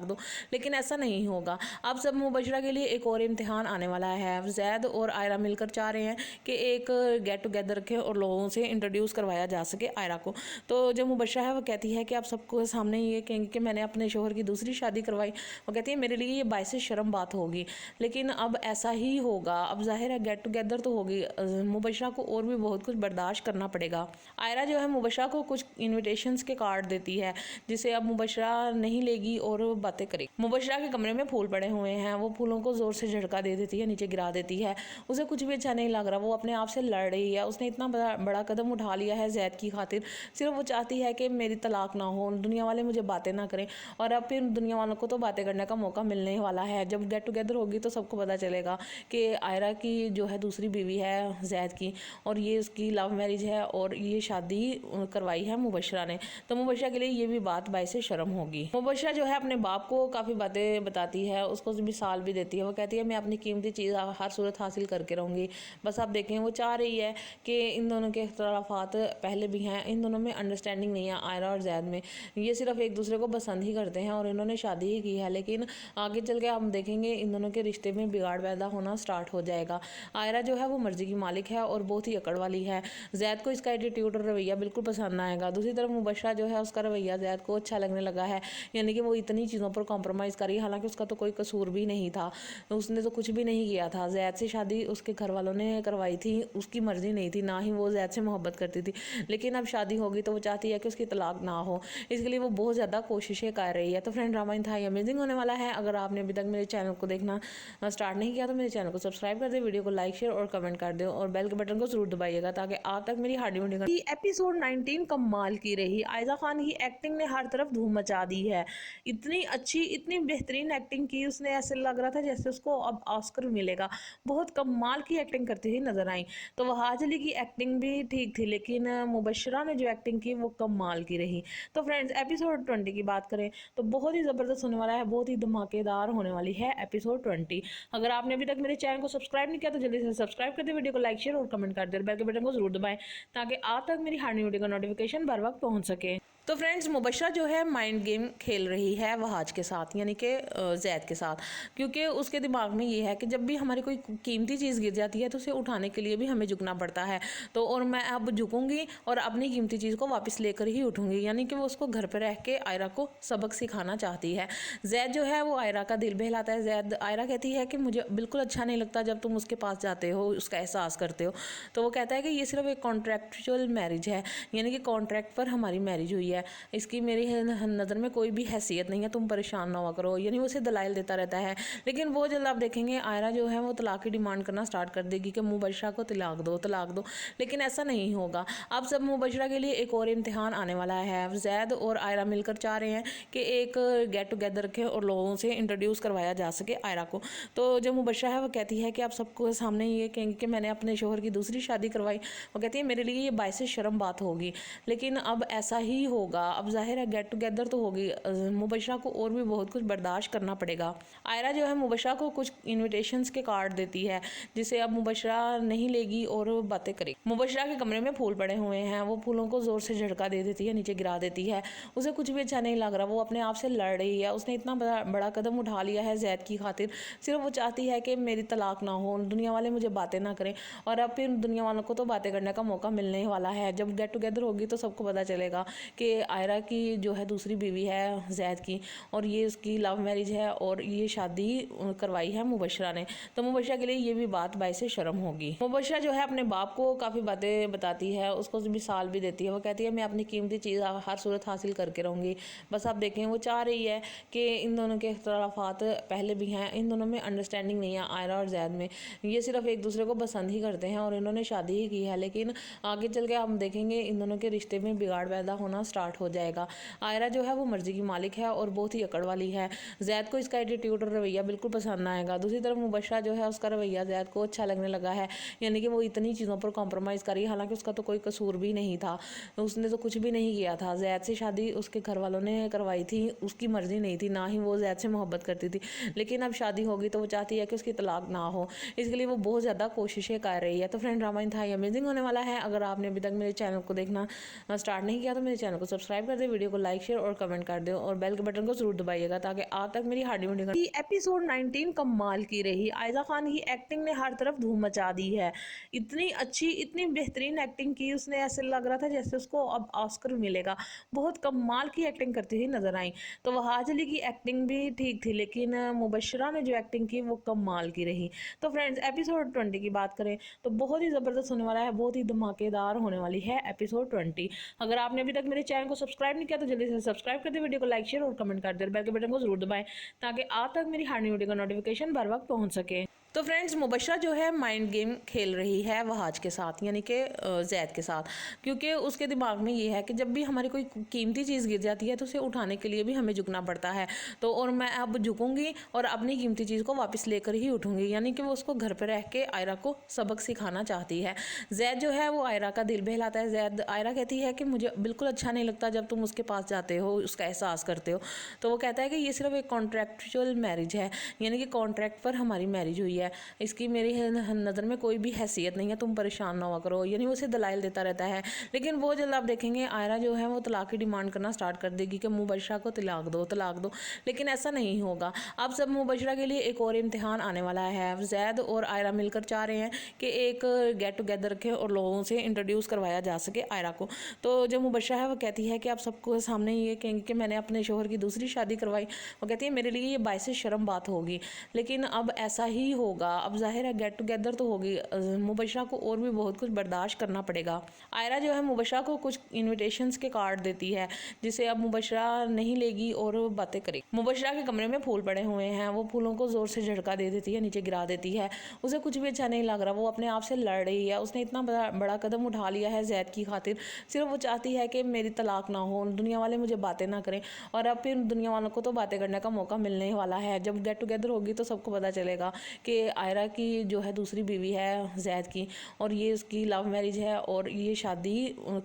दो, लेकिन ऐसा नहीं होगा। अब सब मुबशरा के लिए एक और इम्तिहान आने वाला है। जैद और आयरा मिलकर चाह रहे हैं कि एक गेट टुगेदर रखें और लोगों से इंट्रोड्यूस करवाया जा सके आयरा को। तो जब मुबशरा है वो कहती है कि आप सबको सामने ये कहेंगे कि मैंने अपने शोहर की दूसरी शादी करवाई, वो कहती है मेरे लिए ये बाइस शर्म बात होगी, लेकिन अब ऐसा ही होगा। अब जाहिर है गेट टुगेदर तो होगी, मुबशरा को और भी बहुत कुछ बर्दाश्त करना पड़ेगा। आयरा जो है मुबशरा को कुछ इन्विटेशंस के कार्ड देती है, जिसे अब मुबशरा नहीं लेगी और बातें करेगी। मुबशरा के कमरे में फूल पड़े हुए हैं, वो फूलों को ज़ोर से झटका दे देती है, नीचे गिरा देती है। उसे कुछ भी अच्छा नहीं लग रहा, वो अपने आप से लड़ रही है। उसने इतना बड़ा कदम उठा लिया है जैद की खातिर, सिर्फ वो चाहती है कि मेरी तलाक ना हो, दुनिया वाले मुझे बातें ना करें। और अब फिर दुनिया वालों को तो बातें करने का मौका मिलने वाला है। जब गेट टुगेदर होगी तो सबको पता चलेगा कि आयरा की जो है दूसरी बीवी है जैद की, और ये उसकी लव मैरिज है और ये शादी करवाई है मुबशरा ने। तो मुबशरा के लिए ये भी बात बाइस शर्म होगी। मुबशरा जो है अपने बाप को काफ़ी बातें बताती है, उसको मिसाल भी देती है। वो कहती है मैं अपनी कीमती चीज़ हर सूरत हासिल करके रहूँगी, बस आप देखें। वो चाह रही है कि इन दोनों के इख्तलाफात पहले भी हैं, इन दोनों में अंडरस्टैंडिंग नहीं है आयरा और जैद में, ये सिर्फ एक दूसरे को पसंद ही करते हैं और इन्होंने शादी ही की है। लेकिन आगे चल के हम देखेंगे इन दोनों के रिश्ते में बिगाड़ पैदा होना स्टार्ट हो जाएगा। आयरा जो है वो मर्जी की मालिक है और बहुत ही अकड़ वाली है। जैद को इसका एटीट्यूड और रवैया बिल्कुल पसंद आएगा। दूसरी तरफ मुबशरा जो है उसका रवैया जैद को अच्छा लगने लगा है, यानी कि वो इतनी चीज़ों पर कॉम्प्रोमाइज़ करी, हालांकि उसका तो कोई कसूर भी नहीं था, उसने तो कुछ भी नहीं किया था। जैद से शादी उसके घर वालों ने करवाई थी, उसकी मर्जी नहीं थी, ना ही वो जैद से मोहब्बत करती थी। लेकिन अब शादी होगी तो वो चाहती है कि उसकी तलाक ना हो, इसके लिए वो बहुत ज़्यादा कोशिशें कर रही है। तो फ्रेंड ड्रामा इंतहाई अमेजिंग होने वाला है। अगर आपने अभी तक मेरे चैनल को देखना स्टार्ट नहीं किया तो मेरे चैनल को सब्सक्राइब कर दे, वीडियो को लाइक शेयर और कमेंट कर दो और बेल के बटन को जरूर दबाइएगा ताकि आप तक मेरी हार्डी वीडियो। एपिसोड 19 कमाल की रही। आयजा खान की एक्टिंग ने हर तरफ धूम मचा दी है। इतनी अच्छी, इतनी बेहतरीन एक्टिंग की उसने, ऐसे लग रहा था जैसे उसको अब ऑस्कर मिलेगा। बहुत कमाल की एक्टिंग करती हुई नजर आई। तो वहाज अली की एक्टिंग भी ठीक थी, लेकिन मुबशरा ने जो एक्टिंग की वो कमाल की रही। तो फ्रेंड्स एपिसोड 20 की बात करें तो बहुत ही ज़बरदस्त होने वाला है, बहुत ही धमाकेदार होने वाली है एपिसोड 20। अगर आपने अभी तक मेरे चैनल को सब्सक्राइब नहीं किया तो जल्दी से सब्सक्राइब कर दे, वीडियो को लाइक शेयर और कमेंट कर दे, बेल के बटन को जरूर दबाएं ताकि आप तक मेरी हर न्यू वीडियो का नोटिफिकेशन बर वक्त पहुंच सके। तो फ्रेंड्स मुबशरा जो है माइंड गेम खेल रही है वहाज के साथ, यानी कि जैद के साथ, क्योंकि उसके दिमाग में ये है कि जब भी हमारी कोई कीमती चीज़ गिर जाती है तो उसे उठाने के लिए भी हमें झुकना पड़ता है, तो और मैं अब झुकूंगी और अपनी कीमती चीज़ को वापस लेकर ही उठूंगी, यानी कि वो उसको घर पर रह के आयरा को सबक सिखाना चाहती है। जैद जो है वो आयरा का दिल बहलाता है। जैद आयरा कहती है कि मुझे बिल्कुल अच्छा नहीं लगता जब तुम उसके पास जाते हो, उसका एहसास करते हो। तो वो कहता है कि ये सिर्फ एक कॉन्ट्रैक्चुअल मैरिज है, यानी कि कॉन्ट्रैक्ट पर हमारी मैरिज हुई है, इसकी मेरी नज़र में कोई भी हैसियत नहीं है, तुम परेशान ना हुआ करो, यानी वो उसे दलाइल देता रहता है। लेकिन वो जल्द आप देखेंगे आयरा जो है वो तलाक की डिमांड करना स्टार्ट कर देगी कि मुबशरा को तलाक दो, लेकिन ऐसा नहीं होगा। अब सब मुबशरा के लिए एक और इम्तिहान आने वाला है। जैद और आयरा मिलकर चाह रहे हैं कि एक गेट टुगेदर रखें और लोगों से इंट्रोड्यूस करवाया जा सके आयरा को। तो जब मुबशरा है वो कहती है कि आप सबको सामने ये कहेंगे कि मैंने अपने शोहर की दूसरी शादी करवाई, वो कहती है मेरे लिए ये बाइस शर्म बात होगी, लेकिन अब ऐसा ही होगा। अब जाहिर है गेट टुगेदर तो होगी, मुबशरा को और भी बहुत कुछ बर्दाश्त करना पड़ेगा। आयरा जो है मुबशरा को कुछ इन्विटेशंस के कार्ड देती है, जिसे अब मुबशरा नहीं लेगी और बातें करेगी। मुबशरा के कमरे में फूल पड़े हुए हैं, वो फूलों को ज़ोर से झटका दे देती है, नीचे गिरा देती है। उसे कुछ भी अच्छा नहीं लग रहा, वो अपने आप से लड़ रही है। उसने इतना बड़ा कदम उठा लिया है जैद की खातिर, सिर्फ वो चाहती है कि मेरी तलाक ना हो, दुनिया वाले मुझे बातें ना करें। और अब फिर दुनिया वालों को तो बातें करने का मौका मिलने वाला है। जब गेट टुगेदर होगी तो सबको पता चलेगा कि आयरा की जो है दूसरी बीवी है जैद की, और ये उसकी लव मैरिज है और ये शादी करवाई है मुबशरा ने। तो मुबशरा के लिए ये भी बात बायस शर्म होगी। मुबशरा जो है अपने बाप को काफ़ी बातें बताती है, उसको मिसाल भी देती है। वो कहती है मैं अपनी कीमती चीज़ हर सूरत हासिल करके रहूँगी। बस आप देखें, वो चाह रही है कि इन दोनों के इख्तलाफात पहले भी हैं, इन दोनों में अंडरस्टैंडिंग नहीं है आयरा और जैद में। ये सिर्फ एक दूसरे को पसंद ही करते हैं और इन्होंने शादी ही की है, लेकिन आगे चल के हम देखेंगे इन दोनों के रिश्ते में बिगाड़ पैदा होना स्टार्ट हो जाएगा। आयरा जो है वो मर्जी की मालिक है और बहुत ही अकड़ वाली है। जैद को इसका एटीट्यूड और रवैया बिल्कुल पसंद आएगा। दूसरी तरफ मुबशरा जो है उसका रवैया जैद को अच्छा लगने लगा है, यानी कि वो इतनी चीज़ों पर कॉम्प्रोमाइज़ करी, हालांकि उसका तो कोई कसूर भी नहीं था, उसने तो कुछ भी नहीं किया था। जैद से शादी उसके घर वालों ने करवाई थी, उसकी मर्जी नहीं थी, ना ही वो जैद से मोहब्बत करती थी। लेकिन अब शादी होगी तो वो चाहती है कि उसकी तलाक ना हो, इसके लिए वो बहुत ज़्यादा कोशिशें कर रही है। तो फ्रेंड, ड्रामा इंतहाई अमेजिंग होने वाला है। अगर आपने अभी तक मेरे चैनल को देखना स्टार्ट नहीं किया तो मेरे चैनल को सब्सक्राइब कर दे, वीडियो को लाइक शेयर और कमेंट कर दो और बेल के बटन को जरूर दबाइएगा ताकि आप तक मेरी हार्डी वीडियो। एपिसोड 19 कमाल की रही। आयजा खान की एक्टिंग ने हर तरफ धूम मचा दी है। इतनी अच्छी, इतनी बेहतरीन एक्टिंग की उसने, ऐसे लग रहा था जैसे उसको अब ऑस्कर मिलेगा। बहुत कमाल की एक्टिंग करती हुई नजर आई। तो वहाज अली की एक्टिंग भी ठीक थी, लेकिन मुबशरा ने जो एक्टिंग की वो कमाल की रही। तो फ्रेंड्स, एपिसोड 20 की बात करें तो बहुत ही ज़बरदस्त होने वाला है, बहुत ही धमाकेदार होने वाली है एपिसोड 20। अगर आपने अभी तक मेरे चैनल को सब्सक्राइब नहीं किया तो जल्दी से सब्सक्राइब कर दे, वीडियो को लाइक शेयर और कमेंट कर दे, बेल के बटन को जरूर दबाएं ताकि आप तक मेरी हर वीडियो का नोटिफिकेशन बर वक्त पहुंच सके। तो फ्रेंड्स, मुबशरा जो है माइंड गेम खेल रही है वहाज के साथ, यानी कि जैद के साथ, क्योंकि उसके दिमाग में ये है कि जब भी हमारी कोई कीमती चीज़ गिर जाती है तो उसे उठाने के लिए भी हमें झुकना पड़ता है। तो और मैं अब झुकूंगी और अपनी कीमती चीज़ को वापस लेकर ही उठूंगी, यानी कि वो उसको घर पर रह के आयरा को सबक सिखाना चाहती है। जैद जो है वो आयरा का दिल बहलाता है। जैद आयरा कहती है कि मुझे बिल्कुल अच्छा नहीं लगता जब तुम उसके पास जाते हो, उसका एहसास करते हो। तो वो कहता है कि ये सिर्फ एक कॉन्ट्रैक्चुअल मैरिज है, यानी कि कॉन्ट्रैक्ट पर हमारी मैरिज हुई है, इसकी मेरी नज़र में कोई भी हैसियत नहीं है, तुम परेशान ना हुआ करो, यानी उसे दलाइल देता रहता है। लेकिन वो जल्द आप देखेंगे आयरा जो है वो तलाक की डिमांड करना स्टार्ट कर देगी कि मुबशरा को तलाक दो, तलाक दो। लेकिन ऐसा नहीं होगा। अब सब मुबशरा के लिए एक और इम्तिहान आने वाला है। जैद और आयरा मिलकर चाह रहे हैं कि एक गेट टुगेदर रखें और लोगों से इंट्रोड्यूस करवाया जा सके आयरा को। तो जो मुबशरा है वो कहती है कि आप सबको सामने ये कहेंगे कि मैंने अपने शोहर की दूसरी शादी करवाई। वो कहती है मेरे लिए ये बायस शर्म बात होगी, लेकिन अब ऐसा ही होगा। अब जाहिर है गेट टुगेदर तो होगी, मुबशरा को और भी बहुत कुछ बर्दाश्त करना पड़ेगा। आयरा जो है मुबशरा को कुछ इन्विटेशंस के कार्ड देती है, जिसे अब मुबशरा नहीं लेगी और बातें करेगी। मुबशरा के कमरे में फूल पड़े हुए हैं, वो फूलों को जोर से झटका दे देती है, नीचे गिरा देती है। उसे कुछ भी अच्छा नहीं लग रहा, वो अपने आप से लड़ रही है। उसने इतना बड़ा कदम उठा लिया है जैद की खातिर, सिर्फ वो चाहती है कि मेरी तलाक ना हो, दुनिया वाले मुझे बातें ना करें। और अब फिर दुनिया वालों को तो बातें करने का मौका मिलने वाला है। जब गेट टुगेदर होगी तो सबको पता चलेगा कि आयरा की जो है दूसरी बीवी है जैद की, और ये उसकी लव मैरिज है और ये शादी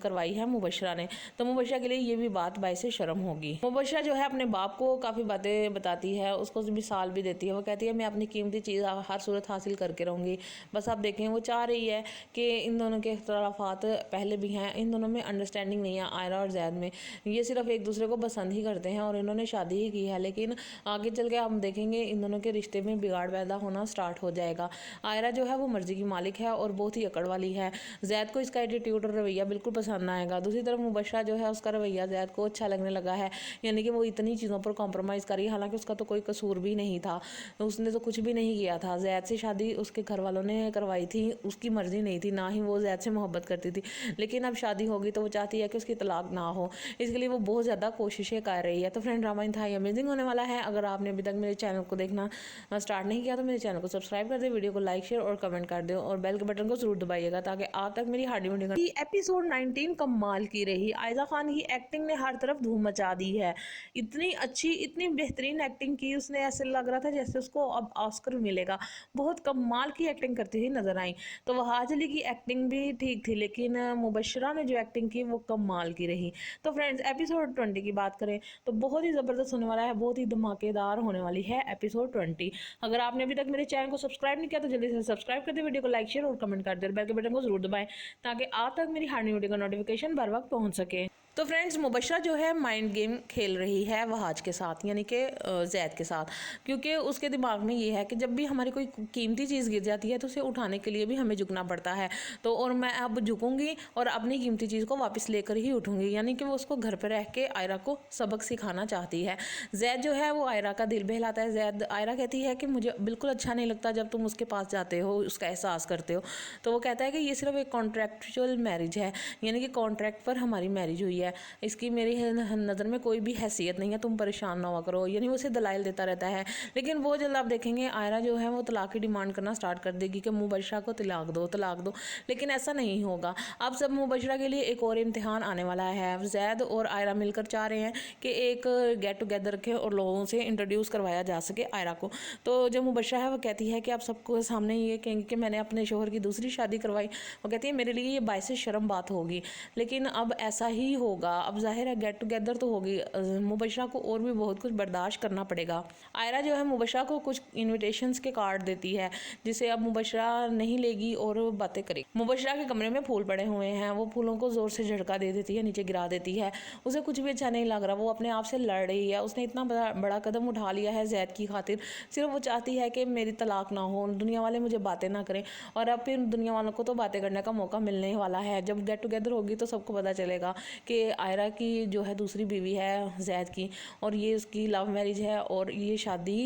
करवाई है मुबशरा ने। तो मुबशरा के लिए ये भी बात बायस शर्म होगी। मुबशरा जो है अपने बाप को काफ़ी बातें बताती है, उसको मिसाल भी देती है। वो कहती है मैं अपनी कीमती चीज़ हर सूरत हासिल करके रहूँगी। बस आप देखें, वो चाह रही है कि इन दोनों के इख्तलाफात पहले भी हैं, इन दोनों में अंडरस्टैंडिंग नहीं है आयरा और जैद में। ये सिर्फ एक दूसरे को पसंद ही करते हैं और इन्होंने शादी ही की है, लेकिन आगे चल के हम देखेंगे इन दोनों के रिश्ते में बिगाड़ पैदा होना स्टार्ट हो जाएगा। आयरा जो है वो मर्जी की मालिक है और बहुत ही अकड़ वाली है। जैद को इसका एटीट्यूड और रवैया बिल्कुल पसंद आएगा। दूसरी तरफ मुबशरा जो है उसका रवैया जैद को अच्छा लगने लगा है, यानी कि वो इतनी चीज़ों पर कॉम्प्रोमाइज़ करी, हालांकि उसका तो कोई कसूर भी नहीं था, उसने तो कुछ भी नहीं किया था। जैद से शादी उसके घर वालों ने करवाई थी, उसकी मर्जी नहीं थी, ना ही वो जैद से मोहब्बत करती थी। लेकिन अब शादी होगी तो वो चाहती है कि उसकी तलाक ना हो, इसके लिए वो बहुत ज़्यादा कोशिशें कर रही है। तो फ्रेंड, ड्रामा इंतहाई अमेजिंग होने वाला है। अगर आपने अभी तक मेरे चैनल को देखना स्टार्ट नहीं किया तो मेरे चैनल को सब्सक्राइब कर दे, वीडियो को लाइक शेयर और कमेंट कर दो और बेल के बटन को जरूर दबाइएगा ताकि आप तक मेरी हार्डी वीडियो। एपिसोड 19 कमाल की रही। आयजा खान की एक्टिंग ने हर तरफ धूम मचा दी है। इतनी अच्छी, इतनी बेहतरीन एक्टिंग की उसने, ऐसे लग रहा था जैसे उसको अब ऑस्कर मिलेगा। बहुत कमाल की एक्टिंग करती हुई नजर आई। तो वहाज अली की एक्टिंग भी ठीक थी, लेकिन मुबशरा ने जो एक्टिंग की वो कमाल की रही। तो फ्रेंड्स, एपिसोड 20 की बात करें तो बहुत ही ज़बरदस्त होने वाला है, बहुत ही धमाकेदार होने वाली है एपिसोड 20। अगर आपने अभी तक मेरे चैनल को सब्सक्राइब नहीं किया तो जल्दी से सब्सक्राइब कर दे, वीडियो को लाइक शेयर और कमेंट कर दे, बेल के बटन को जरूर दबाएं ताकि आप तक मेरी हर वीडियो का नोटिफिकेशन बर वक्त पहुंच सके। तो फ्रेंड्स मुबशरा जो है माइंड गेम खेल रही है वहाज के साथ, यानी कि जैद के साथ, क्योंकि उसके दिमाग में ये है कि जब भी हमारी कोई कीमती चीज़ गिर जाती है तो उसे उठाने के लिए भी हमें झुकना पड़ता है। तो और मैं अब झुकूंगी और अपनी कीमती चीज़ को वापस लेकर ही उठूंगी, यानी कि वो उसको घर पर रह के आयरा को सबक सिखाना चाहती है। जैद जो है वो आयरा का दिल बहलाता है। जैद आयरा कहती है कि मुझे बिल्कुल अच्छा नहीं लगता जब तुम उसके पास जाते हो, उसका एहसास करते हो। तो वो कहता है कि ये सिर्फ एक कॉन्ट्रैक्चुअल मैरिज है, यानी कि कॉन्ट्रैक्ट पर हमारी मैरिज हुई है, इसकी मेरी नज़र में कोई भी हैसियत नहीं है, तुम परेशान ना हुआ करो। यानी वो उसे दलाइल देता रहता है। लेकिन वो जल्द आप देखेंगे आयरा जो है वो तलाक की डिमांड करना स्टार्ट कर देगी कि मुबशरा को तलाक दो, तलाक दो। लेकिन ऐसा नहीं होगा। अब सब मुबशरा के लिए एक और इम्तिहान आने वाला है। जैद और आयरा मिलकर चाह रहे हैं कि एक गेट टुगेदर रखें और लोगों से इंट्रोड्यूस करवाया जा सके आयरा को। तो जो मुबशरा है वो कहती है कि आप सबको सामने ये कहेंगे कि मैंने अपने शोहर की दूसरी शादी करवाई। वो कहती है मेरे लिए ये बाइस शर्म बात होगी, लेकिन अब ऐसा ही होगा। अब जाहिर है गेट टुगेदर तो होगी, मुबशरा को और भी बहुत कुछ बर्दाश्त करना पड़ेगा। आयरा जो है मुबशरा को कुछ इन्विटेशंस के कार्ड देती है, जिसे अब मुबशरा नहीं लेगी और बातें करेगी। मुबशरा के कमरे में फूल पड़े हुए हैं, वो फूलों को ज़ोर से झटका दे देती है, नीचे गिरा देती है। उसे कुछ भी अच्छा नहीं लग रहा, वो अपने आप से लड़ रही है। उसने इतना बड़ा कदम उठा लिया है जैद की खातिर। सिर्फ वो चाहती है कि मेरी तलाक ना हो, दुनिया वाले मुझे बातें ना करें। और अब फिर दुनिया वालों को तो बातें करने का मौका मिलने वाला है। जब गेट टुगेदर होगी तो सबको पता चलेगा कि आयरा की जो है दूसरी बीवी है जैद की, और ये उसकी लव मैरिज है और ये शादी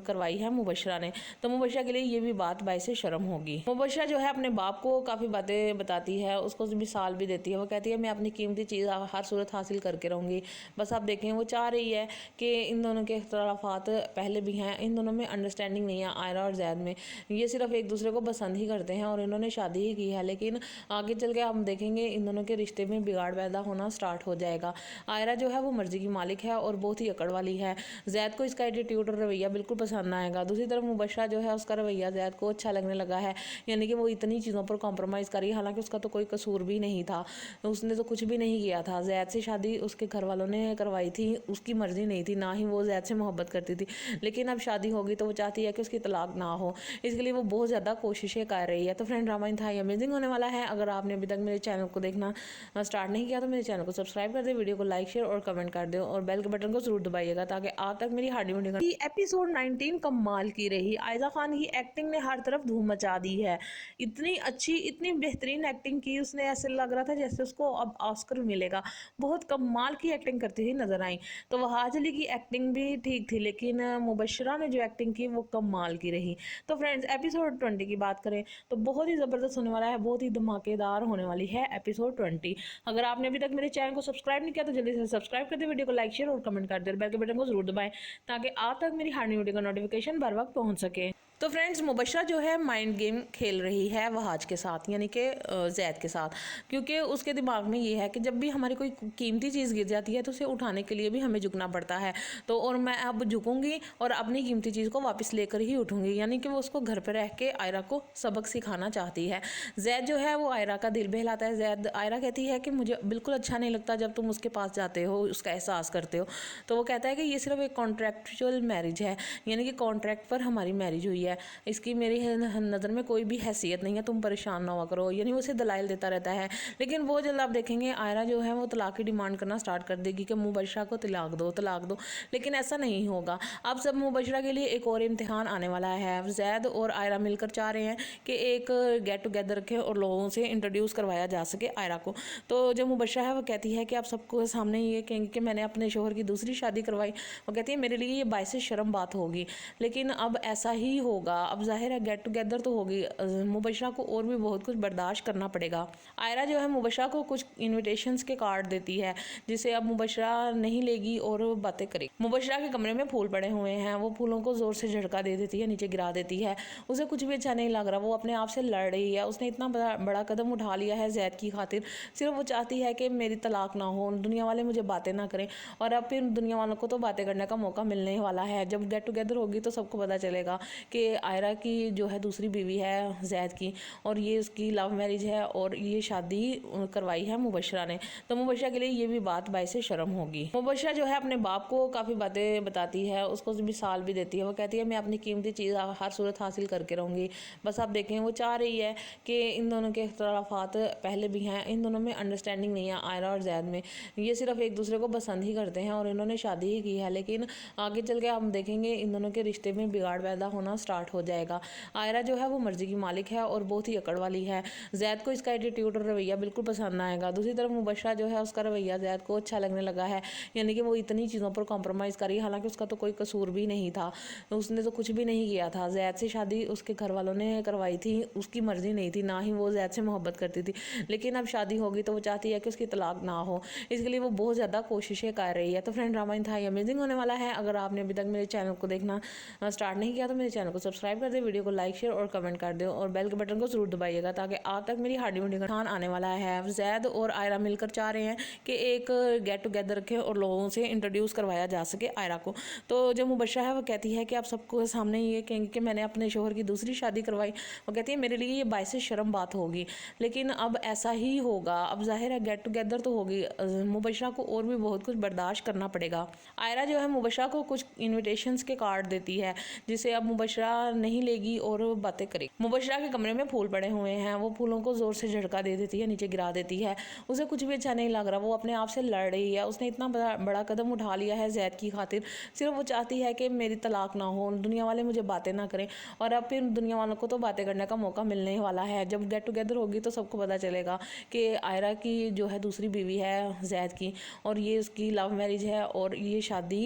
करवाई है मुबशरा ने। तो मुबशरा के लिए ये भी बात बाइस शर्म होगी। मुबशरा जो है अपने बाप को काफ़ी बातें बताती है, उसको मिसाल भी देती है। वो कहती है मैं अपनी कीमती चीज़ हर सूरत हासिल करके रहूँगी। बस आप देखें वो चाह रही है कि इन दोनों के इख्तलाफात पहले भी हैं, इन दोनों में अंडरस्टैंडिंग नहीं है आयरा और जैद में। ये सिर्फ एक दूसरे को पसंद ही करते हैं और इन्होंने शादी ही की है। लेकिन आगे चल के हम देखेंगे इन दोनों के रिश्ते में बिगाड़ पैदा होना स्टार्ट हो जाएगा। आयरा जो है वो मर्जी की मालिक है और बहुत ही अकड़ वाली है। जैद को इसका एटीट्यूड और रवैया बिल्कुल पसंद आएगा। दूसरी तरफ मुबशरा जो है उसका रवैया जैद को अच्छा लगने लगा है, यानी कि वो इतनी चीज़ों पर कॉम्प्रोमाइज़ करी, हालांकि उसका तो कोई कसूर भी नहीं था, उसने तो कुछ भी नहीं किया था। जैद से शादी उसके घर वालों ने करवाई थी, उसकी मर्जी नहीं थी, ना ही वो जैद से मोहब्बत करती थी। लेकिन अब शादी होगी तो वो चाहती है कि उसकी तलाक ना हो, इसके लिए वो बहुत ज़्यादा कोशिशें कर रही है। तो फ्रेंड ड्रामा इंतहाई अमेजिंग होने वाला है। अगर आपने अभी तक मेरे चैनल को देखना स्टार्ट नहीं किया तो मेरे चैनल को सब्सक्राइब कर दे, वीडियो को लाइक शेयर और कमेंट कर दो और बेल के बटन को जरूर दबाइएगा ताकि आप तक मेरी हार्डी वीडियो। एपिसोड 19 कमाल की रही। आयजा खान की एक्टिंग ने हर तरफ धूम मचा दी है। इतनी अच्छी, इतनी बेहतरीन एक्टिंग की, उसने ऐसे लग रहा था जैसे उसको अब ऑस्कर मिलेगा। बहुत कमाल की एक्टिंग करती हुई नजर आई। तो वहाज अली की एक्टिंग भी ठीक थी, लेकिन मुबशरा ने जो एक्टिंग की वो कमाल की रही। तो फ्रेंड्स एपिसोड 20 की बात करें तो बहुत ही ज़बरदस्त होने वाला है, बहुत ही धमाकेदार होने वाली है एपिसोड 20। अगर आपने अभी तक मेरे चैनल को सब्सक्राइब नहीं किया तो जल्दी से सब्सक्राइब कर दे, वीडियो को लाइक शेयर और कमेंट कर दे, बेल के बटन को जरूर दबाएं ताकि आप तक मेरी हर वीडियो का नोटिफिकेशन बर वक्त पहुंच सके। तो फ्रेंड्स मुबशरा जो है माइंड गेम खेल रही है वहाज के साथ, यानी कि जैद के साथ, क्योंकि उसके दिमाग में ये है कि जब भी हमारी कोई कीमती चीज़ गिर जाती है तो उसे उठाने के लिए भी हमें झुकना पड़ता है। तो और मैं अब झुकूंगी और अपनी कीमती चीज़ को वापस लेकर ही उठूंगी, यानी कि वो उसको घर पर रह के आयरा को सबक सिखाना चाहती है। जैद जो है वो आयरा का दिल बहलाता है। जैद आयरा कहती है कि मुझे बिल्कुल अच्छा नहीं लगता जब तुम उसके पास जाते हो, उसका एहसास करते हो। तो वो कहता है कि ये सिर्फ एक कॉन्ट्रैक्चुअल मैरिज है, यानी कि कॉन्ट्रैक्ट पर हमारी मैरिज हुई है, इसकी मेरी नज़र में कोई भी हैसियत नहीं है, तुम परेशान ना हुआ करो। यानी वो उसे दलाइल देता रहता है। लेकिन वो जल्द आप देखेंगे आयरा जो है वो तलाक की डिमांड करना स्टार्ट कर देगी कि मुबशरा को तलाक दो, तलाक दो। लेकिन ऐसा नहीं होगा। अब सब मुबशरा के लिए एक और इम्तिहान आने वाला है। जैद और आयरा मिलकर चाह रहे हैं कि एक गेट टुगेदर रखें और लोगों से इंट्रोड्यूस करवाया जा सके आयरा को। तो जो मुबशरा है वो कहती है कि आप सबको सामने ये कहेंगे कि मैंने अपने शोहर की दूसरी शादी करवाई। वो कहती है मेरे लिए ये बाइस शर्म बात होगी, लेकिन अब ऐसा ही होगा। अब जाहिर है गेट टुगेदर तो होगी, मुबशरा को और भी बहुत कुछ बर्दाश्त करना पड़ेगा। आयरा जो है मुबशरा को कुछ इन्विटेशंस के कार्ड देती है, जिसे अब मुबशरा नहीं लेगी और बातें करेगी। मुबशरा के कमरे में फूल पड़े हुए हैं, वो फूलों को ज़ोर से झटका दे देती है, नीचे गिरा देती है। उसे कुछ भी अच्छा नहीं लग रहा, वो अपने आप से लड़ रही है। उसने इतना बड़ा कदम उठा लिया है जैद की खातिर। सिर्फ वो चाहती है कि मेरी तलाक ना हो, दुनिया वाले मुझे बातें ना करें। और अब फिर दुनिया वालों को तो बातें करने का मौका मिलने वाला है। जब गेट टुगेदर होगी तो सबको पता चलेगा कि आयरा की जो है दूसरी बीवी है जैद की, और ये उसकी लव मैरिज है और ये शादी करवाई है मुबशरा ने। तो मुबशरा के लिए ये भी बात बायस शर्म होगी। मुबशरा जो है अपने बाप को काफ़ी बातें बताती है, उसको मिसाल भी देती है। वो कहती है मैं अपनी कीमती चीज़ हर सूरत हासिल करके रहूँगी। बस आप देखें, वो चाह रही है कि इन दोनों के इख्तलाफात पहले भी हैं, इन दोनों में अंडरस्टैंडिंग नहीं है आयरा और जैद में। ये सिर्फ एक दूसरे को पसंद ही करते हैं और इन्होंने शादी ही की है, लेकिन आगे चल के हम देखेंगे इन दोनों के रिश्ते में बिगाड़ पैदा होना स्टार्ट हो जाएगा। आयरा जो है वो मर्जी की मालिक है और बहुत ही अकड़ वाली है। जैद को इसका एटीट्यूड और रवैया बिल्कुल पसंद आएगा। दूसरी तरफ मुबशरा जो है उसका रवैया जैद को अच्छा लगने लगा है, यानी कि वो इतनी चीज़ों पर कॉम्प्रोमाइज़ करी, हालांकि उसका तो कोई कसूर भी नहीं था, उसने तो कुछ भी नहीं किया था। जैद से शादी उसके घर वालों ने करवाई थी, उसकी मर्जी नहीं थी, ना ही वो जैद से मोहब्बत करती थी। लेकिन अब शादी होगी तो वो चाहती है कि उसकी तलाक ना हो, इसके लिए वो बहुत ज़्यादा कोशिशें कर रही है। तो फ्रेंड, ड्रामा इंतहाई अमेजिंग होने वाला है। अगर आपने अभी तक मेरे चैनल को देखना स्टार्ट नहीं किया तो मेरे चैनल को सब्सक्राइब कर दे, वीडियो को लाइक शेयर और कमेंट कर दो और बेल के बटन को जरूर दबाइएगा ताकि आप तक मेरी हार्डी वीडियो का खान आने वाला है। जैद और आयरा मिलकर चाह रहे हैं कि एक गेट टुगेदर रखें और लोगों से इंट्रोड्यूस करवाया जा सके आयरा को। तो जो मुबशरा है वो कहती है कि आप सबको सामने ये कहेंगे कि मैंने अपने शोहर की दूसरी शादी करवाई। वो कहती है मेरे लिए ये बायस शर्म बात होगी, लेकिन अब ऐसा ही होगा। अब जाहिर है गेट टुगेदर तो होगी, मुबशरा को और भी बहुत कुछ बर्दाश्त करना पड़ेगा। आयरा जो है मुबशरा को कुछ इन्विटेशंस के कार्ड देती है, जिसे अब मुबशरा नहीं लेगी और बातें करेगी। मुबशरा के कमरे में फूल पड़े हुए हैं, वो फूलों को जोर से झटका दे देती है, नीचे गिरा देती है। उसे कुछ भी अच्छा नहीं लग रहा, वो अपने आप से लड़ रही है। उसने इतना बड़ा कदम उठा लिया है जैद की खातिर, सिर्फ वो चाहती है कि मेरी तलाक ना हो, दुनिया वाले मुझे बातें ना करें। और अब फिर दुनिया वालों को तो बातें करने का मौका मिलने वाला है। जब गेट टुगेदर होगी तो सबको पता चलेगा कि आयरा की जो है दूसरी बीवी है जैद की, और ये उसकी लव मैरिज है और ये शादी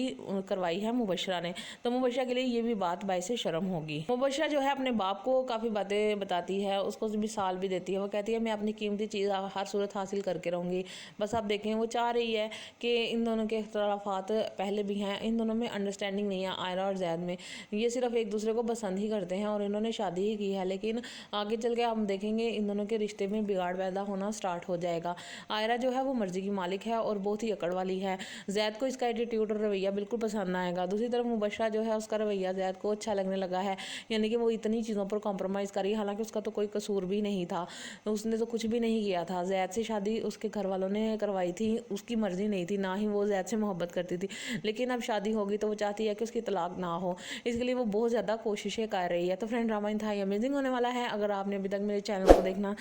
करवाई है मुबशरा ने। तो मुबशरा के लिए ये भी बात बायस शर्म होगी। मुबशरा जो है अपने बाप को काफ़ी बातें बताती है, उसको मिसाल भी देती है। वो कहती है मैं अपनी कीमती चीज़ हर सूरत हासिल करके रहूँगी। बस आप देखें, वो चाह रही है कि इन दोनों के इख्तलाफात पहले भी हैं, इन दोनों में अंडरस्टैंडिंग नहीं है आयरा और जैद में। ये सिर्फ एक दूसरे को पसंद ही करते हैं और इन्होंने शादी ही की है, लेकिन आगे चल के हम देखेंगे इन दोनों के रिश्ते में बिगाड़ पैदा होना स्टार्ट हो जाएगा। आयरा जो है वो मर्जी की मालिक है और बहुत ही अकड़ वाली है। जैद को इसका एटीट्यूड और रवैया बिल्कुल पसंद आएगा। दूसरी तरफ मुबशरा जो है उसका रवैया जैद को अच्छा लगने लगा है, यानी कि वो इतनी चीज़ों पर कॉम्प्रोमाइज़ करी, हालांकि उसका तो कोई कसूर भी नहीं था, उसने तो कुछ भी नहीं किया था। जैद से शादी उसके घर वालों ने करवाई थी, उसकी मर्जी नहीं थी, ना ही वो जैद से मोहब्बत करती थी। लेकिन अब शादी होगी तो वो चाहती है कि उसकी तलाक ना हो, इसके लिए वो बहुत ज़्यादा कोशिशें कर रही है। तो फ्रेंड, ड्रामा इंतहाई अमेजिंग होने वाला है। अगर आपने अभी तक मेरे चैनल को देखना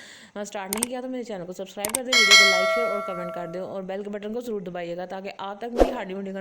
स्टार्ट नहीं किया तो मेरे चैनल को सब्सक्राइब कर दे, वीडियो को लाइक शेयर और कमेंट कर दो और बेल के बटन को जरूर दबाइएगा ताकि आप तक मेरी हार्डी वीडियो